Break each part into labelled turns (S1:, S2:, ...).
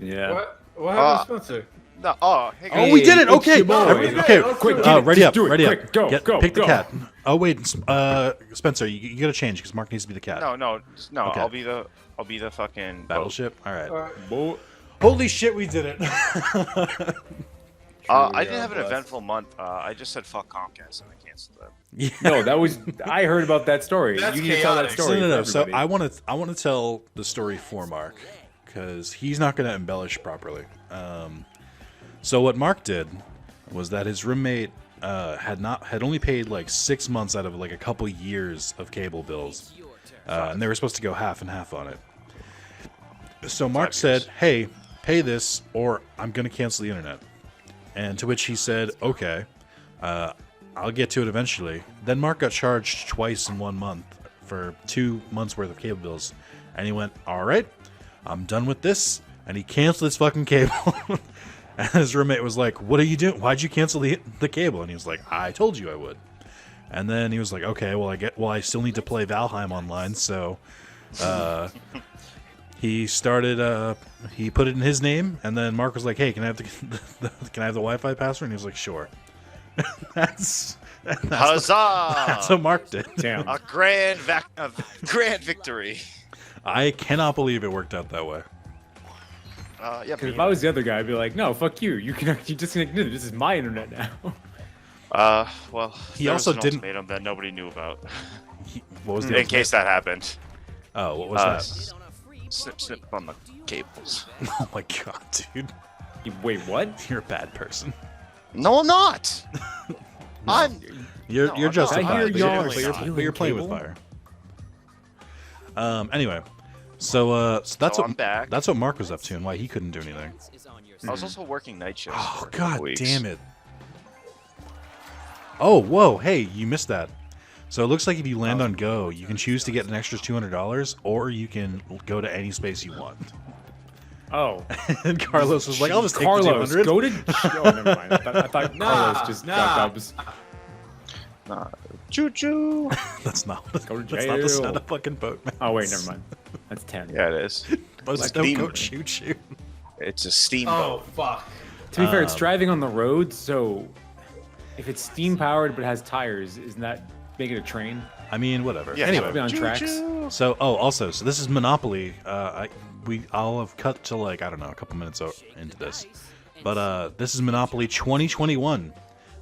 S1: Yeah.
S2: What happened to Spencer?
S3: No. Oh, hey,
S1: Hey,
S3: guys.
S1: we did it.
S2: it's
S1: Okay.
S2: your boy.
S1: Okay.
S2: Quick,
S1: Ready up.
S2: do it.
S1: Ready
S2: Quick,
S1: up.
S2: go, go,
S1: Pick the
S2: go.
S1: cat. Oh wait, Spencer, you gotta change because Mark needs to be the cat.
S3: No.
S1: Okay.
S3: I'll be the fucking
S1: Battleship. All right.
S2: Boy.
S1: Holy shit, we did it.
S3: I didn't have an eventful month. I just said fuck Comcast and I canceled them.
S1: Yeah.
S2: No, that was. I heard about that story.
S4: That's
S2: You need to tell that
S4: chaotic.
S2: story.
S1: No.
S2: for
S1: So
S2: everybody.
S1: I want to tell the story for Mark because he's not going to embellish properly. So what Mark did was that his roommate had only paid like 6 months out of like a couple years of cable bills, and they were supposed to go half and half on it. So Mark said, "Hey, pay this, or I'm going to cancel the internet." And to which he said, "Okay, I'll get to it eventually." Then Mark got charged twice in 1 month for 2 months worth of cable bills, and he went, "All right, I'm done with this," and he canceled his fucking cable. And his roommate was like, "What are you doing? Why'd you cancel the cable?" And he was like, "I told you I would." And then he was like, "Okay, well I still need to play Valheim online," so he started. He put it in his name, and then Mark was like, "Hey, can I have can I have the Wi-Fi password?" And he was like, "Sure." that's
S3: Huzzah!
S1: what Mark did.
S2: Damn.
S3: A grand victory.
S1: I cannot believe it worked out that way.
S3: Yeah.
S2: Because if I was the other guy, I'd be like, "No, fuck you. You disconnected. This is my internet now."
S3: Well,
S1: He
S3: there
S1: also
S3: was an
S1: didn't-
S3: ultimatum that nobody knew about.
S1: What was the
S3: In case that happened.
S1: Oh, what was that?
S3: Snip on the cables.
S1: Oh my god, dude,
S2: Wait, what?
S1: you're a bad person.
S3: No, I'm not. I'm.
S1: You're
S3: No, I'm not.
S1: justified.
S2: I hear
S1: but
S2: y'all
S1: you're-
S2: are
S1: but
S2: stealing
S1: you're playing with
S2: cable?
S1: fire. Anyway, so that's
S3: So
S1: what
S3: I'm back.
S1: that's what Mark was up to and why he couldn't do anything.
S3: I was also working night shifts.
S1: Oh
S3: for a
S1: god
S3: couple weeks.
S1: damn it! Oh whoa, hey, you missed that. So it looks like if you land on Go, you can choose to get an extra $200, or you can go to any space you want.
S2: Oh,
S1: And Carlos was like, "I'll just take
S2: Carlos,
S1: the 200."
S2: go to. Oh, never mind. I thought Carlos just got dubs.
S3: Choo choo.
S1: That's not.
S2: Go to
S1: That's not the sound
S2: jail.
S1: of fucking boatman.
S2: Oh wait, never mind. That's 10.
S3: Yeah, it is.
S1: Most
S3: Like
S1: don't
S3: steam.
S1: go choo choo.
S3: It's a
S4: Oh
S3: steamboat.
S4: fuck.
S2: To be fair, it's driving on the road, so if it's steam powered but has tires, isn't that make it a train?
S1: I mean, whatever.
S3: Yeah,
S1: Anyway,
S2: It'll be on tracks.
S1: so also, so this is Monopoly. I'll have cut to like I don't know a couple minutes into this, but this is Monopoly 2021.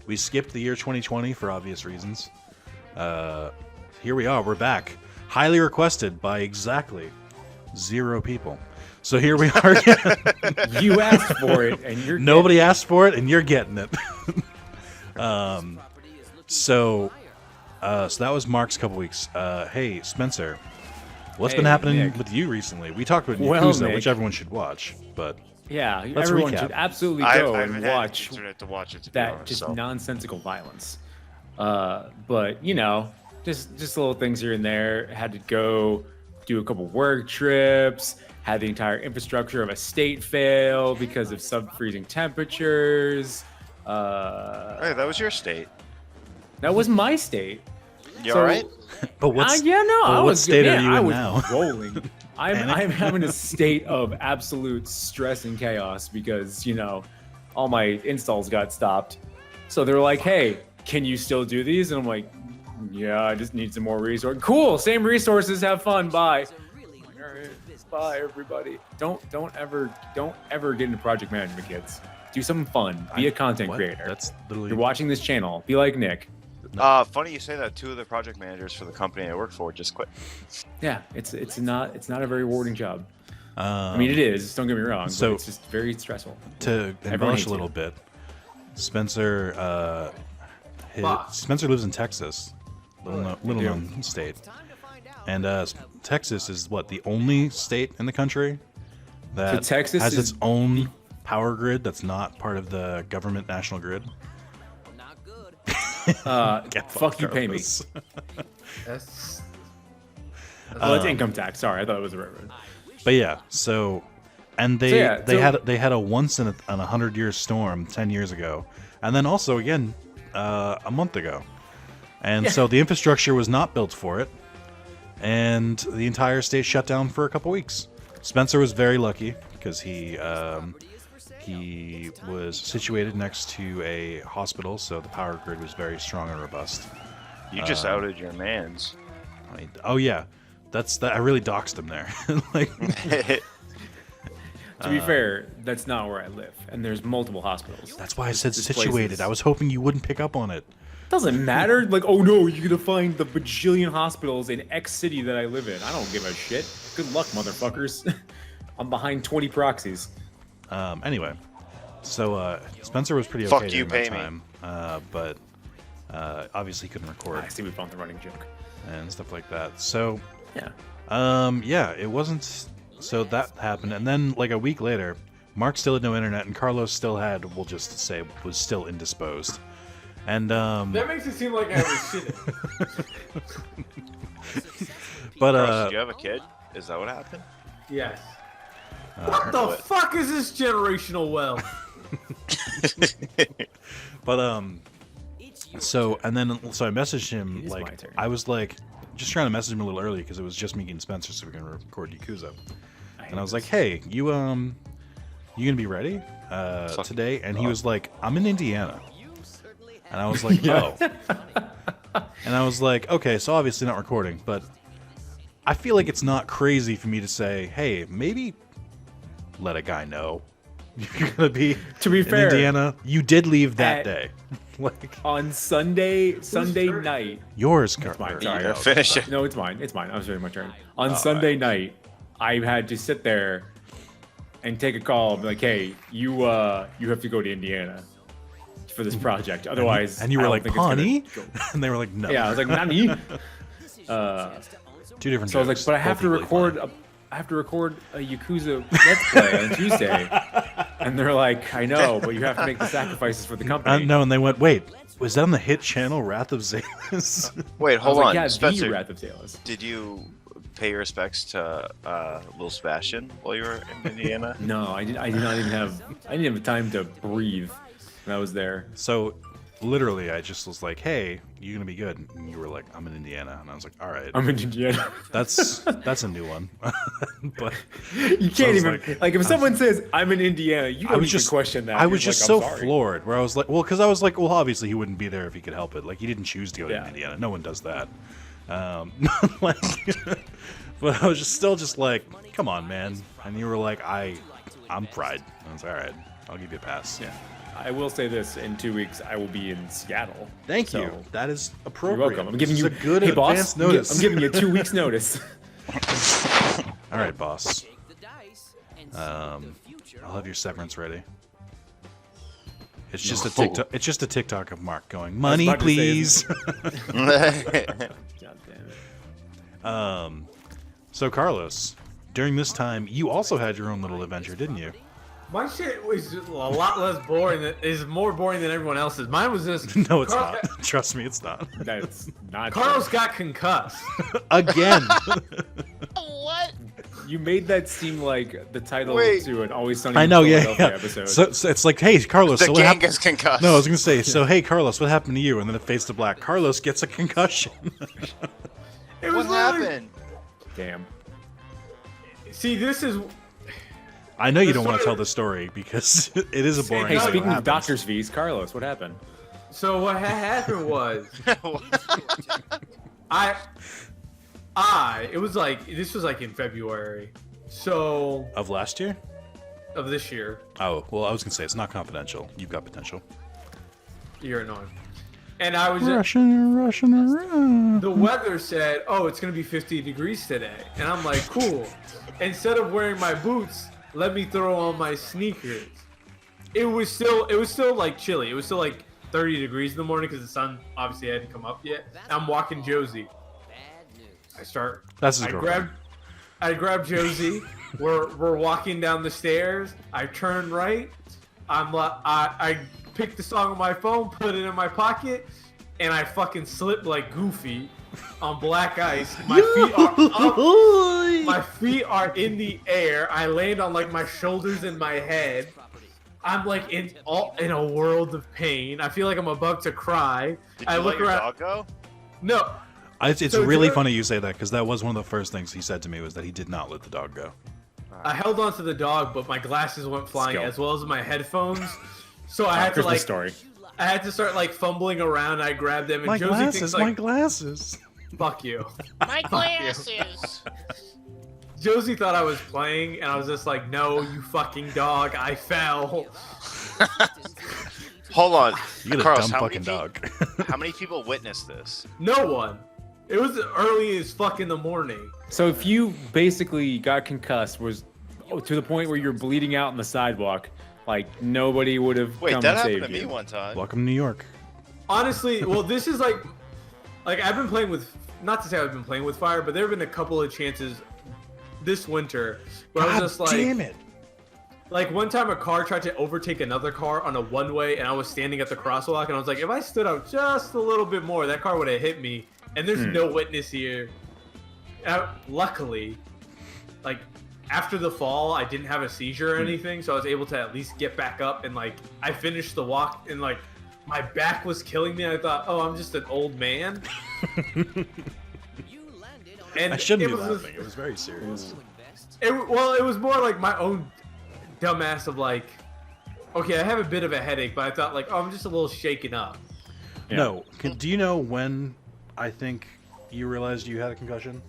S1: We skipped the year 2020 for obvious reasons. Here we are. We're back. Highly requested by exactly 0 people. So here we are again.
S2: You asked for it, and you're
S1: Nobody asked for it, and you're getting it. So that was Mark's couple weeks. Hey, Spencer, what's been
S2: Hey,
S1: happening
S2: Nick.
S1: with you recently? We talked about
S2: Well,
S1: Yakuza,
S2: Nick.
S1: which everyone should watch, but
S2: Yeah,
S1: Let's
S2: everyone
S1: recap.
S2: should absolutely
S3: I
S2: go
S3: haven't
S2: and
S3: had
S2: watch
S3: internet to watch it. To be
S2: that
S3: honest,
S2: just
S3: so.
S2: nonsensical violence. But you know, just little things here and there. Had to go do a couple work trips. Had the entire infrastructure of a state fail because of sub-freezing temperatures.
S3: Hey, that was your state.
S2: That was my state.
S3: You
S2: So-
S3: all right?
S1: but what's
S2: yeah, no,
S1: but
S2: I
S1: what
S2: was
S1: state
S2: man,
S1: are you
S2: I
S1: in
S2: was
S1: now?
S2: rolling. I'm having a state of absolute stress and chaos because all my installs got stopped. So they're like, "Hey, can you still do these?" And I'm like, "Yeah, I just need some more resources." Cool, same resources. Have fun. Bye. I'm like, all right, bye, everybody. Don't ever get into project management, kids. Do something fun. Be a content
S1: What?
S2: creator.
S1: That's literally
S2: You're watching this channel. Be like Nick.
S3: Funny you say that. 2 of the project managers for the company I work for just quit.
S2: Yeah, it's not a very rewarding job. I mean, it is. Don't get me wrong.
S1: so-
S2: but it's just very stressful.
S1: to
S2: Everyone
S1: embellish
S2: hates
S1: a little
S2: you.
S1: bit. Spencer,
S4: Fuck.
S1: Spencer lives in Texas, little known state, and Texas is what the only state in the country that
S2: Texas
S1: has
S2: is
S1: its own power grid that's not part of the government national grid. Get
S2: Fuck you, pay me.
S1: Carlos.
S4: That's
S2: Well, it's income tax. Sorry, I thought it was a railroad.
S1: But yeah, and they
S2: yeah,
S1: they had a once in a 100-year storm 10 years ago, and then also again a month ago, and so the infrastructure was not built for it, and the entire state shut down for a couple weeks. Spencer was very lucky because he was situated next to a hospital, so the power grid was very strong and robust.
S3: You just outed your mans.
S1: Oh yeah, that. I really doxed him there. Like,
S2: To be fair, that's not where I live, and there's multiple hospitals.
S1: that's why I said
S2: This
S1: situated.
S2: place is-
S1: I was hoping you wouldn't pick up on it.
S2: Doesn't matter. Like, oh no, you're gonna find the bajillion hospitals in X city that I live in. I don't give a shit. Good luck, motherfuckers. I'm behind 20 proxies.
S1: Anyway, so Spencer was pretty
S3: Fuck
S1: okay
S3: you,
S1: during that
S3: pay me.
S1: time, but obviously he couldn't record
S2: I see we found the running joke.
S1: and stuff like that. So
S2: Yeah.
S1: yeah, it wasn't. So that happened, and then like a week later, Mark still had no internet, and Carlos still had, we'll just say, was still indisposed. And
S4: That makes it seem like I was shitting.
S1: but
S3: Carlos, did you have a kid? Is that what happened?
S4: Yes. What the fuck is this generational wealth?
S1: but so and then so I messaged him
S2: It is my
S1: like
S2: turn.
S1: I was like just trying to message him a little early because it was just me and Spencer, so we can record Yakuza. And I was like, hey, you gonna be ready today? And he was like, I'm in Indiana. And I was like, oh. And I was like, okay, so obviously not recording, but I feel like it's not crazy for me to say, hey, maybe let a guy know you're gonna be
S2: To be
S1: in
S2: fair,
S1: Indiana. You did leave that
S2: at-
S1: day. Like
S2: on Sunday
S4: turn?
S2: night.
S1: yours,
S2: mine,
S1: Carter.
S2: sorry.
S3: Yeah, finish it.
S2: No, it's mine. It's mine. I was doing my turn. On Sunday night, I had to sit there and take a call and be like, hey, you have to go to Indiana for this project. Otherwise,
S1: And you were
S2: I don't
S1: like,
S2: think it's gonna
S1: Pawnee?
S2: go."
S1: And they were like, no.
S2: Yeah, I was like, Nani?
S1: Two different
S2: So I was like,
S1: jokes,
S2: but I have
S1: both
S2: to
S1: equally
S2: record
S1: funny.
S2: I have to record a Yakuza Let's Play on Tuesday. And they're like, I know, but you have to make the sacrifices for the company.
S1: No, and they went, wait, was that on the hit channel Wrath of Zalis?
S3: Wait,
S2: I was
S3: hold
S2: like,
S3: on,
S2: yeah,
S3: Spencer.
S2: the Wrath of Zalis.
S3: Did you pay your respects to Lil Sebastian while you were in Indiana?
S2: No, I didn't have time to breathe when I was there.
S1: So literally, I just was like, hey, you gonna be good? And you were like, I'm in Indiana. And I was like, all right.
S2: I'm in Indiana.
S1: That's a new one. But
S2: You
S1: So I
S2: can't
S1: was
S2: even like if someone says I'm in Indiana, you
S1: I
S2: don't
S1: was
S2: even
S1: just
S2: question that.
S1: I was
S2: You're
S1: just
S2: like,
S1: so
S2: I'm sorry.
S1: floored. Where I was like, well, because I was like, well, obviously he wouldn't be there if he could help it. Like he didn't choose to go
S2: Yeah.
S1: to Indiana. No one does that. Like, but I was just like, come on, man. And you were like, I'm fried. I was all right. I'll give you a pass.
S2: Yeah. I will say this: in 2 weeks, I will be in Seattle.
S1: Thank
S2: So,
S1: you. That is
S2: You're
S1: appropriate.
S2: welcome. I'm giving
S1: This
S2: you
S1: is a good
S2: hey, boss,
S1: advance notice.
S2: I'm giving you 2 weeks notice.
S1: All right, boss. I'll have your severance ready. It's just a TikTok. It's just a TikTok of Mark going, money,
S2: about to say,
S1: please.
S2: God damn it.
S1: So Carlos, during this time, you also had your own little adventure, didn't you?
S4: My shit was just a lot less boring. Is more boring than everyone else's. Mine was just
S1: No, it's
S4: Carl-
S1: not. Trust me, it's not.
S2: That's not.
S4: Carlos
S2: true.
S4: got concussed.
S1: Again.
S3: What?
S2: You made that seem like the title
S3: Wait.
S2: to an Always Sunny
S1: I
S2: in
S1: know, yeah,
S2: Philadelphia
S1: yeah.
S2: episode.
S1: So it's like, hey, Carlos.
S3: The
S1: so what
S3: gang
S1: happened?
S3: gets concussed.
S1: No, I was gonna say. So hey, Carlos, what happened to you? And then it fades to black. Carlos gets a concussion.
S4: It was
S3: What
S4: literally-
S3: happened?
S2: Damn.
S4: See, this is
S1: I know you
S4: The
S1: don't want to
S4: story-
S1: tell the story because it is a boring.
S2: Hey,
S4: No,
S1: thing
S2: speaking
S1: that
S2: of
S1: happens.
S2: doctor's fees, Carlos, what happened?
S4: so. What happened was it was like this was like in February, so
S1: Of last year?
S4: of this year.
S1: Oh, well, I was gonna say it's not confidential. You've got potential.
S4: You're annoying. And I was
S1: Rushing around.
S4: the weather said, "Oh, it's gonna be 50 degrees today," and I'm like, "Cool." Instead of wearing my boots, let me throw on my sneakers. It was still like chilly. It was still like 30 degrees in the morning because the sun obviously hadn't come up yet. I'm walking Josie.
S1: That's his girlfriend.
S4: I grab Josie. We're walking down the stairs. I turn right. I pick the song on my phone, put it in my pocket, and I fucking slip like Goofy on black ice. My feet are up. My feet are in the air. I land on like my shoulders and my head. I'm like in a world of pain. I feel like I'm about to cry.
S3: Did
S4: I
S3: you
S4: look
S3: let your
S4: around.
S3: dog go?
S4: No,
S1: It's
S4: So
S1: really
S4: Joe-
S1: funny you say that because that was one of the first things he said to me was that he did not let the dog go.
S3: Oh,
S4: I held on to the dog, but my glasses went flying
S2: Skill.
S4: as well as my headphones. So I had to
S2: Christmas story.
S4: I had to start like fumbling around. I grabbed them, and
S1: My
S4: Josie
S1: glasses,
S4: thinks
S1: my
S4: like,
S1: glasses.
S4: "Fuck you."
S5: My glasses.
S4: Josie thought I was playing, and I was just like, "No, you fucking dog! I fell."
S3: Hold on,
S1: You get a
S3: Carlos,
S1: dumb fucking dog.
S3: how many people witnessed this?
S4: No one. It was early as fuck in the morning.
S2: So if you basically got concussed, was to the point where you're bleeding out on the sidewalk, like nobody would have
S3: Wait,
S2: come
S3: that
S2: and
S3: happened
S2: saved
S3: to me
S2: you.
S3: one time.
S1: Welcome to New York.
S4: Honestly, well, this is like I've been playing with. Not to say I've been playing with fire, but there have been a couple of chances this winter where I was just like,
S1: damn it.
S4: like one time a car tried to overtake another car on a one-way, and I was standing at the crosswalk, and I was like, if I stood out just a little bit more, that car would have hit me. And there's no witness here. Luckily, like after the fall, I didn't have a seizure or anything, so I was able to at least get back up, and like I finished the walk, and like my back was killing me. And I thought, oh, I'm just an old man. And
S1: I shouldn't be
S4: it was,
S1: laughing. It was very serious.
S4: It was more like my own dumbass of like, okay, I have a bit of a headache, but I thought like, oh, I'm just a little shaken up.
S2: Yeah.
S1: No. Do you know when I think you realized you had a concussion?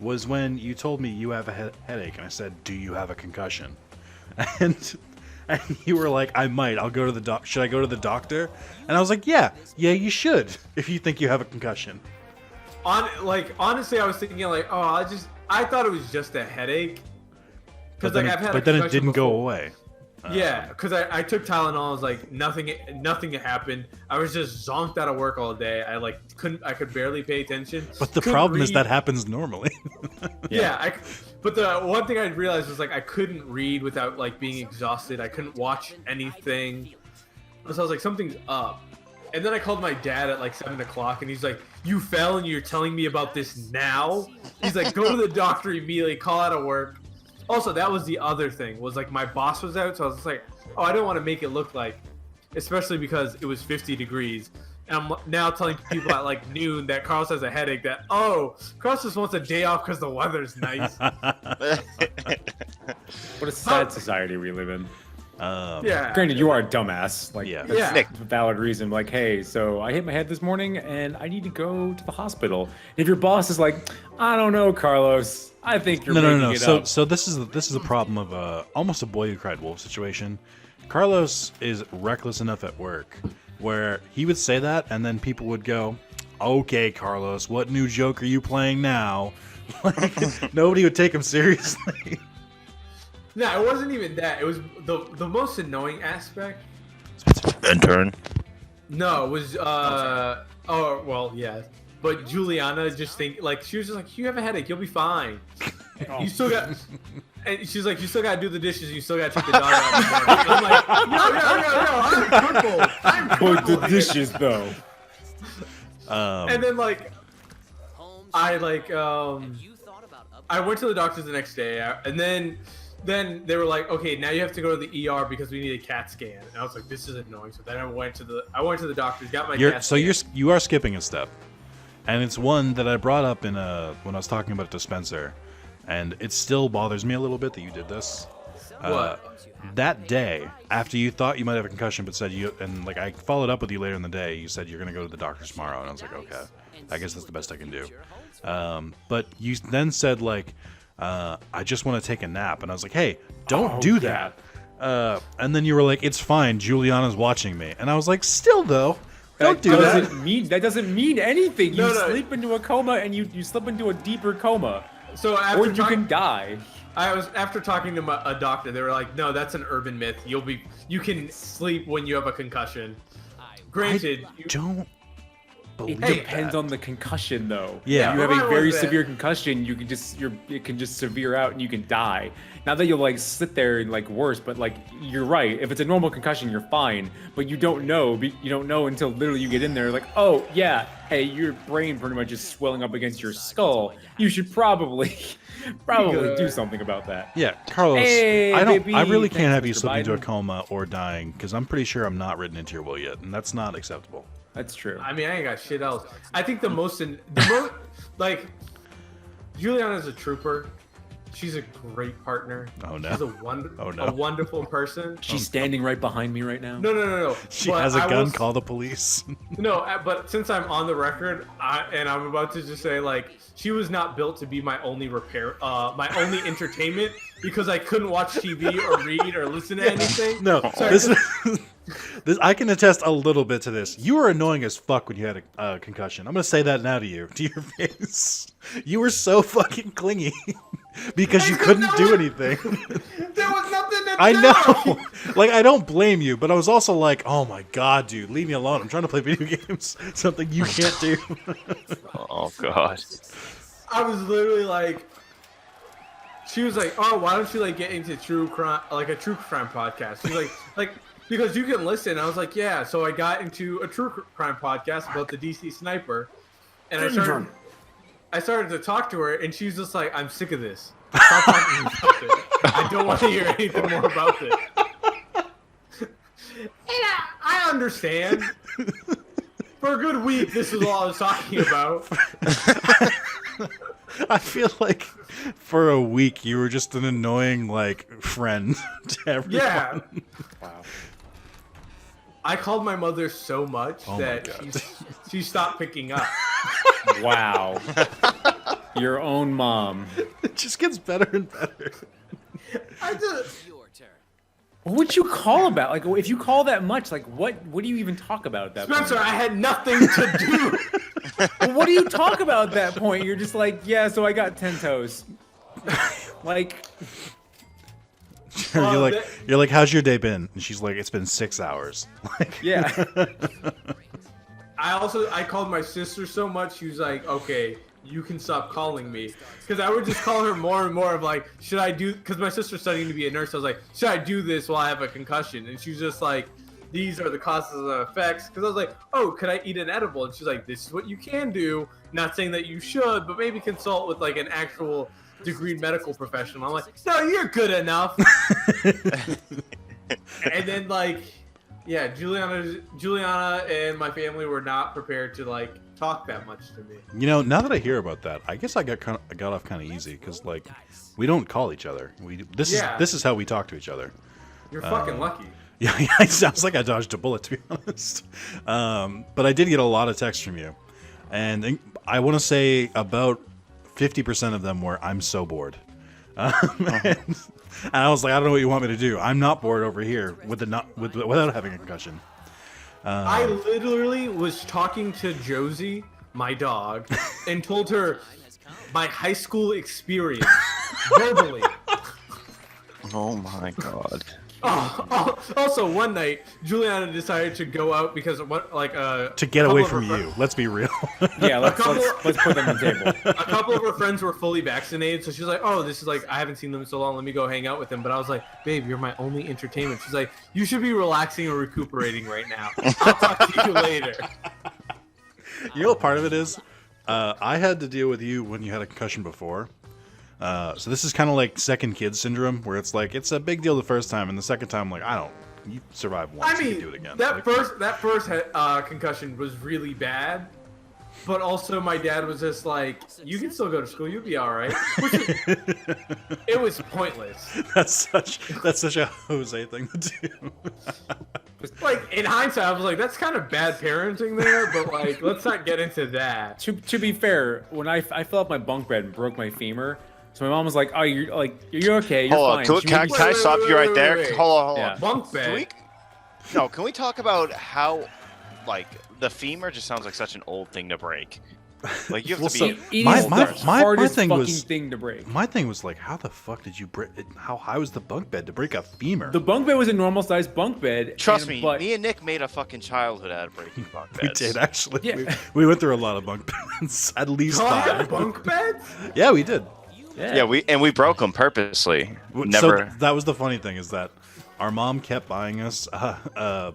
S1: Was when you told me you have a headache, and I said, do you have a concussion? And you were like, I might. I'll go to the doc. Should I go to the doctor? And I was like, yeah, you should if you think you have a concussion.
S4: Honestly, I was thinking like, oh, I thought it was just a headache.
S1: But
S4: Because
S1: then,
S4: like I've had
S1: but
S4: a
S1: then it
S4: concussion
S1: didn't go
S4: before.
S1: away.
S4: Yeah, because I took Tylenol. I was like, nothing happened. I was just zonked out of work all day. I could barely pay attention.
S1: But the
S4: Couldn't
S1: problem is
S4: read.
S1: that happens normally.
S4: But the one thing I realized was like I couldn't read without like being exhausted. I couldn't watch anything. So I was like, something's up. And then I called my dad at like 7 o'clock, and he's like, "You fell, and you're telling me about this now?" He's like, "Go to the doctor immediately. Call out of work." Also, that was the other thing. Was like my boss was out, so I was just like, "Oh, I don't want to make it look like," especially because it was 50 degrees. And I'm now telling people at like noon that Carlos has a headache. That Carlos just wants a day off because the weather's nice.
S2: What a sad society we live in.
S4: Yeah.
S2: Granted, you are a dumbass. Like,
S1: Yeah.
S2: that's
S4: Yeah.
S2: a valid reason. Like, hey, so I hit my head this morning and I need to go to the hospital. If your boss is like, I don't know, Carlos, I think you're making
S1: No.
S2: it
S1: So
S2: up.
S1: so this is a problem of almost a boy who cried wolf situation. Carlos is reckless enough at work where he would say that, and then people would go, "Okay, Carlos, what new joke are you playing now?" Like, nobody would take him seriously.
S4: No, it wasn't even that. It was the most annoying aspect.
S3: Intern.
S4: No, it was oh well, yeah. But Juliana just she was just like, you have a headache, you'll be fine. You still got and she's like, you still gotta do the dishes, you still gotta take the dog out. In the morning. And I'm like, no, I'm crippled. I'm
S2: But
S4: crippled.
S2: the dishes, though.
S4: And then I went to the doctor the next day, and then they were like, okay, now you have to go to the ER because we need a CAT scan. And I was like, this is annoying. So then I went to the doctors, got my CAT scan.
S1: You are skipping a step, and it's one that I brought up when I was talking about dispenser, and it still bothers me a little bit that you did this.
S4: What?
S1: That day, after you thought you might have a concussion, but said I followed up with you later in the day, you said you're gonna go to the doctor tomorrow, and I was like, okay, I guess that's the best I can do. But you then said I just want to take a nap, and I was like, hey, don't do that. And then you were like, it's fine, Juliana's watching me, and I was like, still though, don't do that.
S2: That doesn't mean anything. You
S4: No.
S2: sleep into a coma and you slip into a deeper coma.
S4: So
S2: Or you can die.
S4: after talking to a doctor, they were like, no, that's an urban myth. You can sleep when you have a concussion. Granted,
S1: Don't believe
S2: It depends on the concussion, though.
S1: Yeah.
S2: If you have
S4: Mine
S2: a
S4: was
S2: very
S4: that-
S2: severe concussion, it can just severe out and you can die. Not that you'll sit there and worse, but you're right. If it's a normal concussion, you're fine. But you don't know. You don't know until literally you get in there. Oh yeah, hey, your brain pretty much is swelling up against your skull. You should probably do something about that.
S1: Yeah, Carlos,
S2: Hey,
S1: I
S2: baby.
S1: really can't
S2: Thanks,
S1: have you
S2: Mr.
S1: slip into a
S2: Biden.
S1: coma or dying, because I'm pretty sure I'm not written into your will yet, and that's not acceptable.
S2: That's true.
S4: I mean, I ain't got shit else. I think Juliana's a trooper, She's a great partner.
S1: Oh, no.
S4: She's a
S1: no.
S4: wonderful person.
S2: She's standing right behind me right now.
S4: No.
S1: She
S4: But
S1: has a
S4: I
S1: gun.
S4: will-
S1: Call the police.
S4: No, but since I'm on the record, and I'm about to just say, like, she was not built to be my only my only entertainment, because I couldn't watch TV or read or listen to anything.
S1: No,
S4: So
S1: this I can attest a little bit to this. You were annoying as fuck when you had a concussion. I'm gonna say that now to your face. You were so fucking clingy because you couldn't do anything.
S4: there was nothing to
S1: I
S4: do.
S1: know. Like, I don't blame you, but I was also like, oh my god, dude, leave me alone. I'm trying to play video games. Something you can't do.
S3: Oh god.
S4: I was literally like, she was like, oh, why don't you like get into true crime, like a true crime podcast? She's like because you can listen. I was like, yeah. So I got into a true crime podcast about the DC sniper, and I started to talk to her, and she's just like, I'm sick of this. Stop talking to me about it. I don't want to hear anything more about it. And I understand. For a good week, this is all I was talking about.
S1: I feel like for a week you were just an annoying like friend to everyone.
S4: Yeah.
S2: Wow.
S4: I called my mother so much
S1: Oh my
S4: that
S1: God.
S4: she stopped picking up.
S2: Wow. Your own mom.
S1: It just gets better and better.
S4: I just,
S2: What would you call about? Like, if you call that much, like, what do you even talk about at that
S4: Spencer,
S2: point?
S4: I had nothing to do.
S2: Well, what do you talk about at that point? You're just like, yeah, so I got 10 toes. Like,
S1: You're like, how's your day been? And she's like, it's been 6 hours. Like,
S2: yeah.
S4: I called my sister so much, she was like, okay, you can stop calling me. Because I would just call her more and more of like, should I do, because my sister's studying to be a nurse. I was like, should I do this while I have a concussion? And she was just like, these are the causes and effects. Because I was like, oh, could I eat an edible? And she's like, this is what you can do. Not saying that you should, but maybe consult with like an actual degreed medical professional. I'm like, no, you're good enough. And then like, yeah, Juliana and my family were not prepared to like talk that much to me.
S1: you know, now that I hear about that, I guess I got off kind of easy because like we don't call each other. This is how we talk to each other.
S4: You're fucking lucky.
S1: Yeah, it sounds like I dodged a bullet, to be honest. But I did get a lot of texts from you. And I want to say about 50% of them were, I'm so bored. And I was like, I don't know what you want me to do. I'm not bored over here without having a concussion.
S4: I literally was talking to Josie, my dog, and told her my high school experience verbally.
S3: Oh my god.
S4: Also, one night, Juliana decided to go out because of what, like,
S1: To get away from you. Let's be real.
S2: Yeah, let's put them on the table.
S4: A couple of her friends were fully vaccinated, so she's like, "Oh, this is like I haven't seen them in so long. Let me go hang out with them." But I was like, "Babe, you're my only entertainment." She's like, "You should be relaxing and recuperating right now. I'll talk to you later."
S1: You know what part of it is? I had to deal with you when you had a concussion before. So this is kind of like second kid syndrome, where it's like it's a big deal the first time, and the second time, like, you survive once,
S4: I
S1: you
S4: mean,
S1: can do it again.
S4: that
S1: Like,
S4: first concussion was really bad, but also my dad was just like, "You can still go to school. You'll be all right." It was pointless.
S1: that's such a Jose thing to do.
S4: Like in hindsight, I was like, "That's kind of bad parenting there," but like, let's not get into that.
S2: To be fair, when I fell off my bunk bed and broke my femur, so my mom was like, "Oh, you're okay. You're
S3: Hold on,
S2: fine."
S3: can I
S4: Wait,
S3: stop you right there?
S4: wait.
S3: Hold
S2: Yeah.
S3: on.
S4: Bunk
S3: Can we,
S4: bed.
S3: no, can we talk about how, like, the femur just sounds like such an old thing to break? Like, you have
S1: Well,
S3: to
S1: so-
S3: be...
S2: It
S1: My-
S2: is
S1: my-
S2: the
S1: my
S2: hardest
S1: thing
S2: fucking
S1: was-
S2: thing to break.
S1: My thing was like, how the fuck did you break? How high was the bunk bed to break a femur?
S2: The bunk bed was a normal sized bunk bed.
S3: Trust
S2: and-
S3: me,
S2: but
S3: me and Nick made a fucking childhood out of breaking bunk
S1: We
S3: beds.
S1: did actually.
S2: Yeah.
S1: We went through a lot of bunk beds, at least
S4: Y'all had
S1: 5.
S4: bunk beds?
S1: Yeah, we did.
S3: Yeah, we broke them purposely.
S1: So
S3: Never...
S1: that was the funny thing, is that our mom kept buying us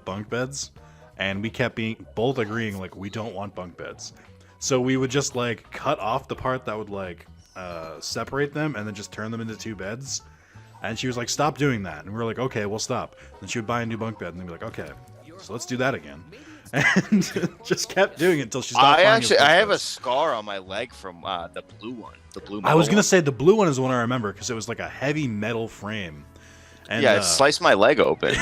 S1: bunk beds, and we kept both agreeing like we don't want bunk beds. So we would just like cut off the part that would like separate them, and then just turn them into 2 beds. And she was like, "Stop doing that." And we were like, "Okay, we'll stop." Then she would buy a new bunk bed, and then be like, "Okay, so let's do that again." and just kept doing it until she stopped.
S3: I have a scar on my leg from the blue one. The blue.
S1: I was gonna
S3: one.
S1: say the blue one is the one I remember because it was like a heavy metal frame. And,
S3: yeah, it sliced my leg open.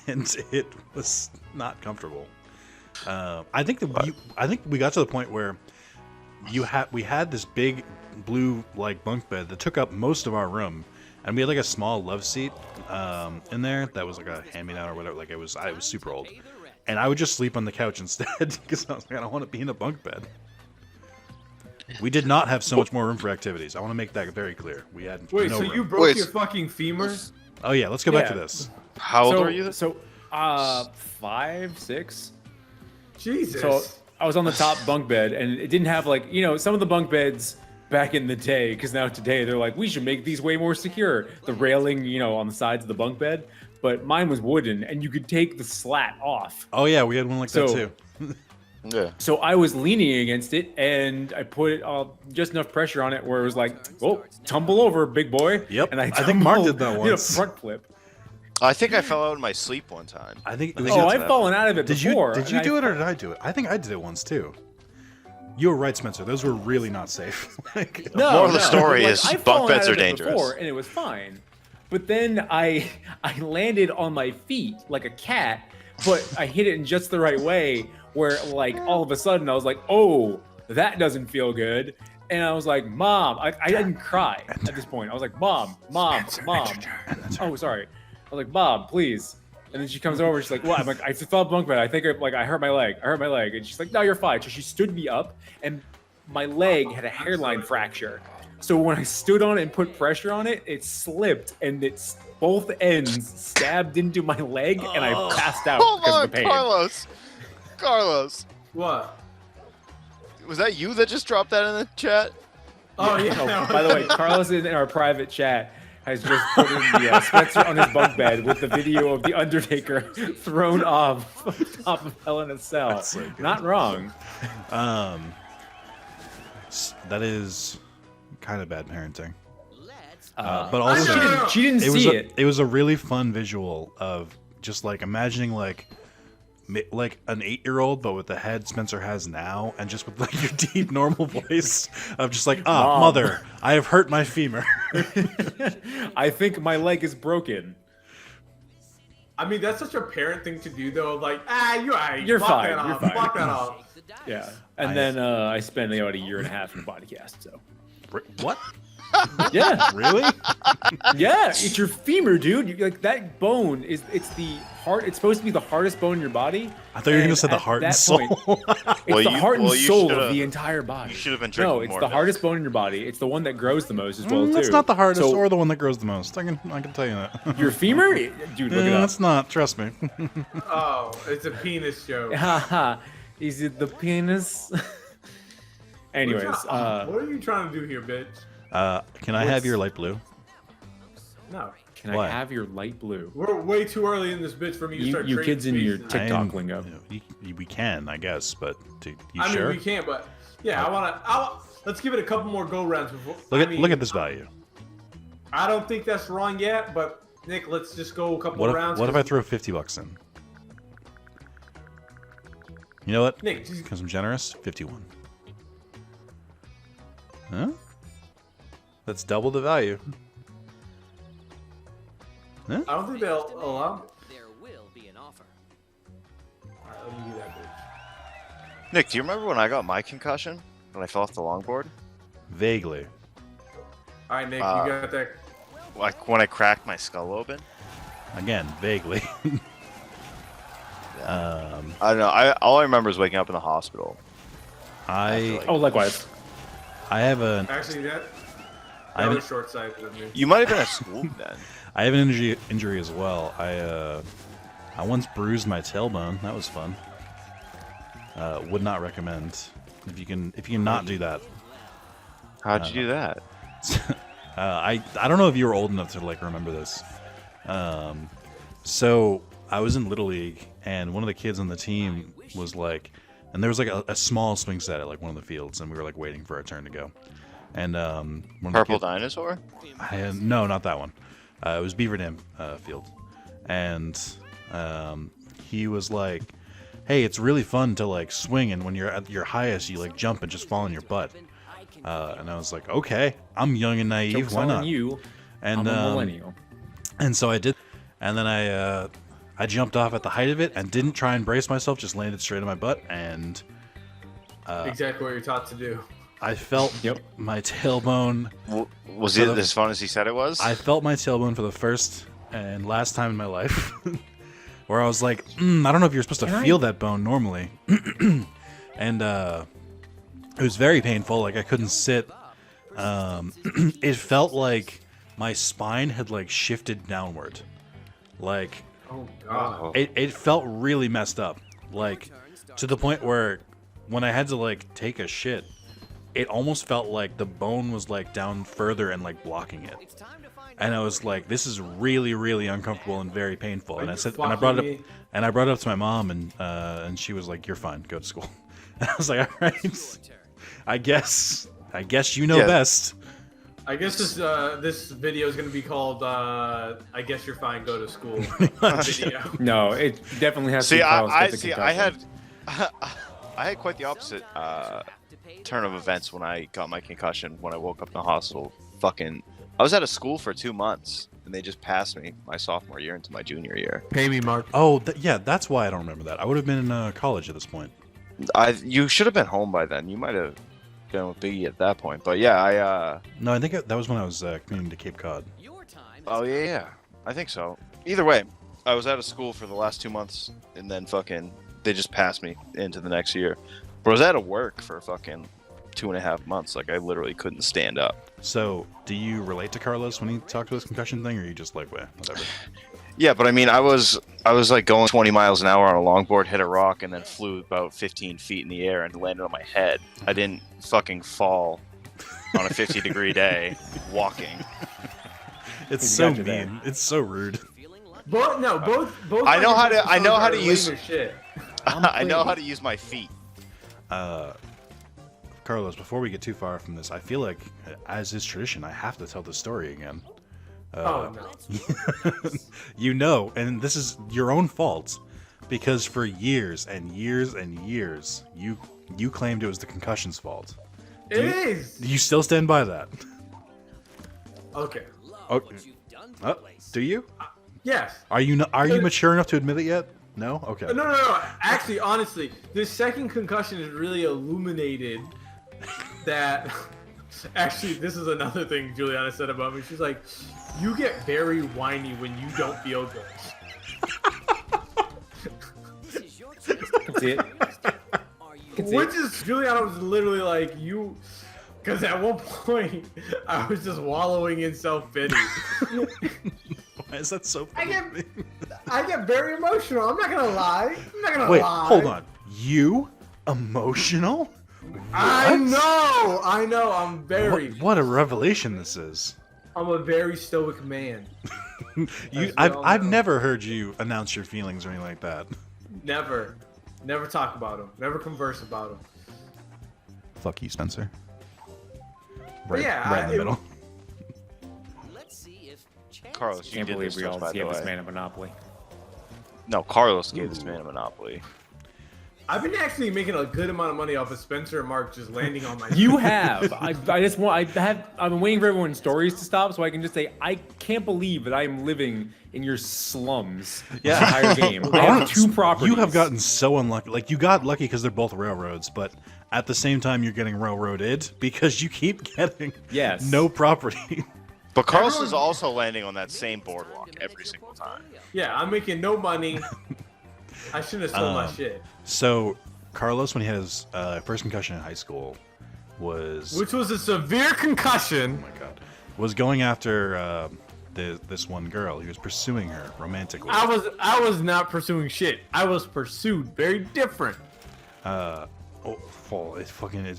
S1: and it was not comfortable. I think we got to the point where we had this big blue like bunk bed that took up most of our room, and we had like a small love seat in there that was like a hand-me-down or whatever. Like I was super old, and I would just sleep on the couch instead because I was like, I don't want to be in a bunk bed. We did not have so much more room for activities. I want to make that very clear. We had
S4: Wait,
S1: no
S4: so
S1: room.
S4: you broke your fucking femur?
S1: Oh yeah, let's go back to this.
S3: How old were you?
S2: So, 5, 6.
S4: Jesus.
S2: So I was on the top bunk bed, and it didn't have like some of the bunk beds back in the day, because now today they're like, we should make these way more secure. The railing, on the sides of the bunk bed, but mine was wooden, and you could take the slat off.
S1: Oh yeah, we had one like that too.
S3: Yeah.
S2: So I was leaning against it, and I put just enough pressure on it where it was like, "Oh, tumble over, big boy!"
S1: Yep.
S2: And I
S1: think Mark did that
S2: did a
S1: once.
S2: front flip.
S3: I think I fell out in my sleep one time.
S1: I think.
S2: Oh, I've fallen out of it before.
S1: Did you do it or did I do it? I think I did it once too. You were right, Spencer. Those were really not safe.
S2: No,
S3: Moral of the story is
S2: I've
S3: bunk
S2: fallen
S3: beds
S2: out
S3: are
S2: of it
S3: dangerous.
S2: before, and it was fine. But then I landed on my feet like a cat, but I hit it in just the right way where like all of a sudden I was like, oh, that doesn't feel good. And I was like, Mom, I didn't cry at this point. I was like, Mom. Oh, sorry. I was like, Mom, please. And then she comes over. She's like, "What?" I'm like, "I fell bunk bed. I think I hurt my leg. And she's like, "No, you're fine." So she stood me up, and my leg had a hairline fracture. So when I stood on it and put pressure on it, it slipped, and both ends stabbed into my leg, and I passed out
S3: Hold
S2: because
S3: on,
S2: of the pain.
S3: Carlos.
S4: What?
S3: Was that you that just dropped that in the chat?
S4: Oh yeah.
S2: Oh, by the way, Carlos in our private chat has just put in the Spencer on his bunk bed with the video of the Undertaker thrown off the top of Hell in a Cell.
S1: So good.
S2: Not wrong.
S1: That is kind of bad parenting. But
S2: She
S1: also,
S2: didn't see it.
S1: It was a really fun visual of just like imagining like an 8-year-old, but with the head Spencer has now, and just with like your deep normal voice of just like,
S2: Mom.
S1: Mother, I have hurt my femur.
S2: I think my leg is broken.
S4: I mean, that's such a parent thing to do, though. Like, you're right.
S2: You're
S4: Block
S2: fine,
S4: that
S2: you're
S4: off.
S2: fine.
S4: Block that off.
S2: Yeah. And then I spent about a year and a half in a body cast. So
S1: What?
S2: yeah,
S1: Really?
S2: yeah. It's your femur, dude. Like that bone it's the heart. It's supposed to be the hardest bone in your body.
S1: I thought you were going to
S2: And
S1: say the
S2: at
S1: heart and
S2: that
S1: soul.
S2: point- It's
S3: Well,
S2: the heart and
S3: you
S2: soul
S3: should've-
S2: of the entire body.
S3: You should have been
S2: No,
S3: drinking
S2: it's
S3: more
S2: the
S3: milk.
S2: hardest bone in your body. It's the one that grows the most as well, too.
S1: That's not the hardest
S2: So,
S1: or the one that grows the most. I can tell you that.
S2: your femur? Dude, look it up.
S1: That's not. Trust me.
S4: Oh, it's a penis joke.
S2: Haha. Is it the penis? Anyways,
S4: what are you trying to do here, bitch?
S1: Can I have your light blue?
S4: No.
S2: can
S1: What?
S2: I have your light blue?
S4: We're way too early in this bitch for me to start
S2: You
S4: trading
S2: kids in your
S4: spaces.
S2: TikTok lingo.
S1: We can, I guess, but you
S4: I
S1: sure?
S4: mean, we can't, but yeah, let's give it a couple more go rounds before.
S1: Look at this value.
S4: I don't think that's wrong yet, but Nick, let's just go a couple
S1: What
S4: rounds.
S1: if I throw $50 in? You know what?
S4: Nick, just,
S1: Because I'm generous, 51. Huh? That's double the value. Huh?
S4: I don't think they'll allow.
S6: There will be an offer.
S4: Alright, let me do that bitch.
S3: Nick, do you remember when I got my concussion? When I fell off the longboard?
S1: Vaguely.
S4: All right, Nick, you got that.
S3: Like when I cracked my skull open?
S1: Again, vaguely.
S3: I don't know. All I remember is waking up in the hospital.
S1: I
S2: Oh, likewise.
S1: have an
S4: Actually, that
S1: I
S4: was
S1: haven't-
S4: short-sighted of me.
S3: You might have been at school then.
S1: I have an injury as well. I once bruised my tailbone. That was fun. Would not recommend if you can not do that.
S3: How'd you do that?
S1: I don't know if you were old enough to like remember this. So I was in Little League, and one of the kids on the team was like, and there was like a small swing set at like one of the fields, and we were like waiting for our turn to go. And one of the
S3: Purple
S1: kids-
S3: dinosaur?
S1: no, not that one. It was Beaver Dam Field, and he was like, hey, it's really fun to like swing, and when you're at your highest, you like jump and just fall on your butt. And I was like, okay, I'm young and naive.
S2: Joke's
S1: Why
S2: on
S1: not?
S2: you.
S1: And
S2: I'm a millennial.
S1: and so I did, and then I jumped off at the height of it and didn't try and brace myself, just landed straight on my butt, and
S4: Exactly what you're taught to do.
S1: I felt my tailbone.
S3: Was it as fun as he said it was?
S1: I felt my tailbone for the first and last time in my life, where I was like, I don't know if you're supposed to feel that bone normally, and it was very painful. Like I couldn't sit. It felt like my spine had like shifted downward, like
S4: Oh god.
S1: it felt really messed up, like to the point where when I had to like take a shit, it almost felt like the bone was like down further and like blocking it. And I was like, this is really, really uncomfortable and very painful. And I said, and I brought it up to my mom, and she was like, "You're fine, go to school." And I was like, "All right, I guess you know best."
S4: I guess this video is gonna be called "I guess you're fine, go to school" video.
S2: No, it definitely has to
S3: See,
S2: be Carlos
S3: I
S2: gets a
S3: see.
S2: concussion.
S3: I had quite the opposite turn of events when I got my concussion. When I woke up in the hospital, I was out of school for 2 months, and they just passed me my sophomore year into my junior year.
S4: Pay me, Mark.
S1: Oh, yeah, that's why I don't remember that. I would have been in college at this point.
S3: You should have been home by then. You might have been with Biggie at that point. But yeah,
S1: No, I think that was when I was commuting to Cape Cod.
S3: Oh yeah, I think so. Either way, I was out of school for the last 2 months, and then they just passed me into the next year. But I was out of work for 2.5 months. Like I literally couldn't stand up.
S1: So, do you relate to Carlos when he talked about his concussion thing, or are you just like, well, whatever?
S3: Yeah, but I mean, I was like going 20 miles an hour on a longboard, hit a rock, and then flew about 15 feet in the air and landed on my head. I didn't fucking fall on a 50-degree day walking.
S1: It's
S2: He's
S1: so
S2: got you there.
S1: mean. It's so rude.
S4: Both.
S3: I know how to- I know how to
S4: lame
S3: use-
S4: as shit.
S3: I know how to use my feet.
S1: Carlos, before we get too far from this, I feel like, as is tradition, I have to tell the story again.
S4: Oh no.
S1: You know, and this is your own fault, because for years and years and years, you claimed it was the concussion's fault.
S4: It is.
S1: Do you still stand by that?
S4: Okay.
S1: Okay. Do you?
S4: Yes.
S1: Are you mature enough to admit it yet? No? Okay.
S4: No. Actually, honestly, this second concussion has really illuminated that. Actually, this is another thing Juliana said about me. She's like, "You get very whiny when you don't feel good."
S2: That's it.
S4: Which is, Juliana was literally like, you. Because at one point, I was just wallowing in self-pity.
S1: Why is that so funny?
S4: I get very emotional. I'm not gonna lie.
S1: Wait, hold on. You emotional?
S4: I know. I'm very.
S1: What a revelation this is.
S4: I'm a very stoic man.
S1: I've never heard you announce your feelings or anything like that.
S4: Never talk about them. Never converse about them.
S1: Fuck you, Spencer.
S4: Yeah,
S1: right in the middle.
S3: Carlos, you
S2: Can't
S3: did
S2: believe
S3: this
S2: we
S3: to us,
S2: all
S3: by
S2: gave
S3: the
S2: this
S3: way.
S2: man a monopoly.
S3: No, Carlos gave this man a monopoly.
S4: I've been actually making a good amount of money off of Spencer and Mark just landing on my.
S2: You have. I've been waiting for everyone's stories to stop so I can just say I can't believe that I am living in your slums
S1: Yeah.
S2: the entire game. I have 2 properties.
S1: You have gotten so unlucky. Like, you got lucky because they're both railroads, but at the same time, you're getting railroaded because you keep getting no property.
S3: But Carlos is also landing on that same boardwalk every single time.
S4: Yeah, I'm making no money. I shouldn't have sold my shit.
S1: So, Carlos, when he had his first concussion in high school,
S4: Which was a severe concussion.
S1: oh my god, was going after this one girl. He was pursuing her romantically.
S4: I was not pursuing shit. I was pursued. Very different.
S1: It's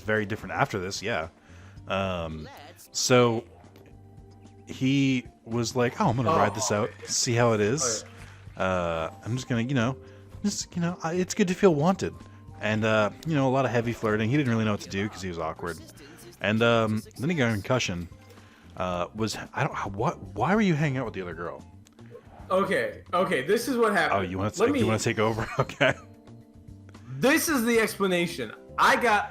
S1: very different after this, yeah. So he was like, "Oh, I'm gonna ride this out, see how it is. I'm just gonna, it's good to feel wanted." And a lot of heavy flirting. He didn't really know what to do because he was awkward. And then he got a concussion. Why were you hanging out with the other girl?
S4: Okay. This is what happened.
S1: Oh, you want to take over? Okay.
S4: This is the explanation. I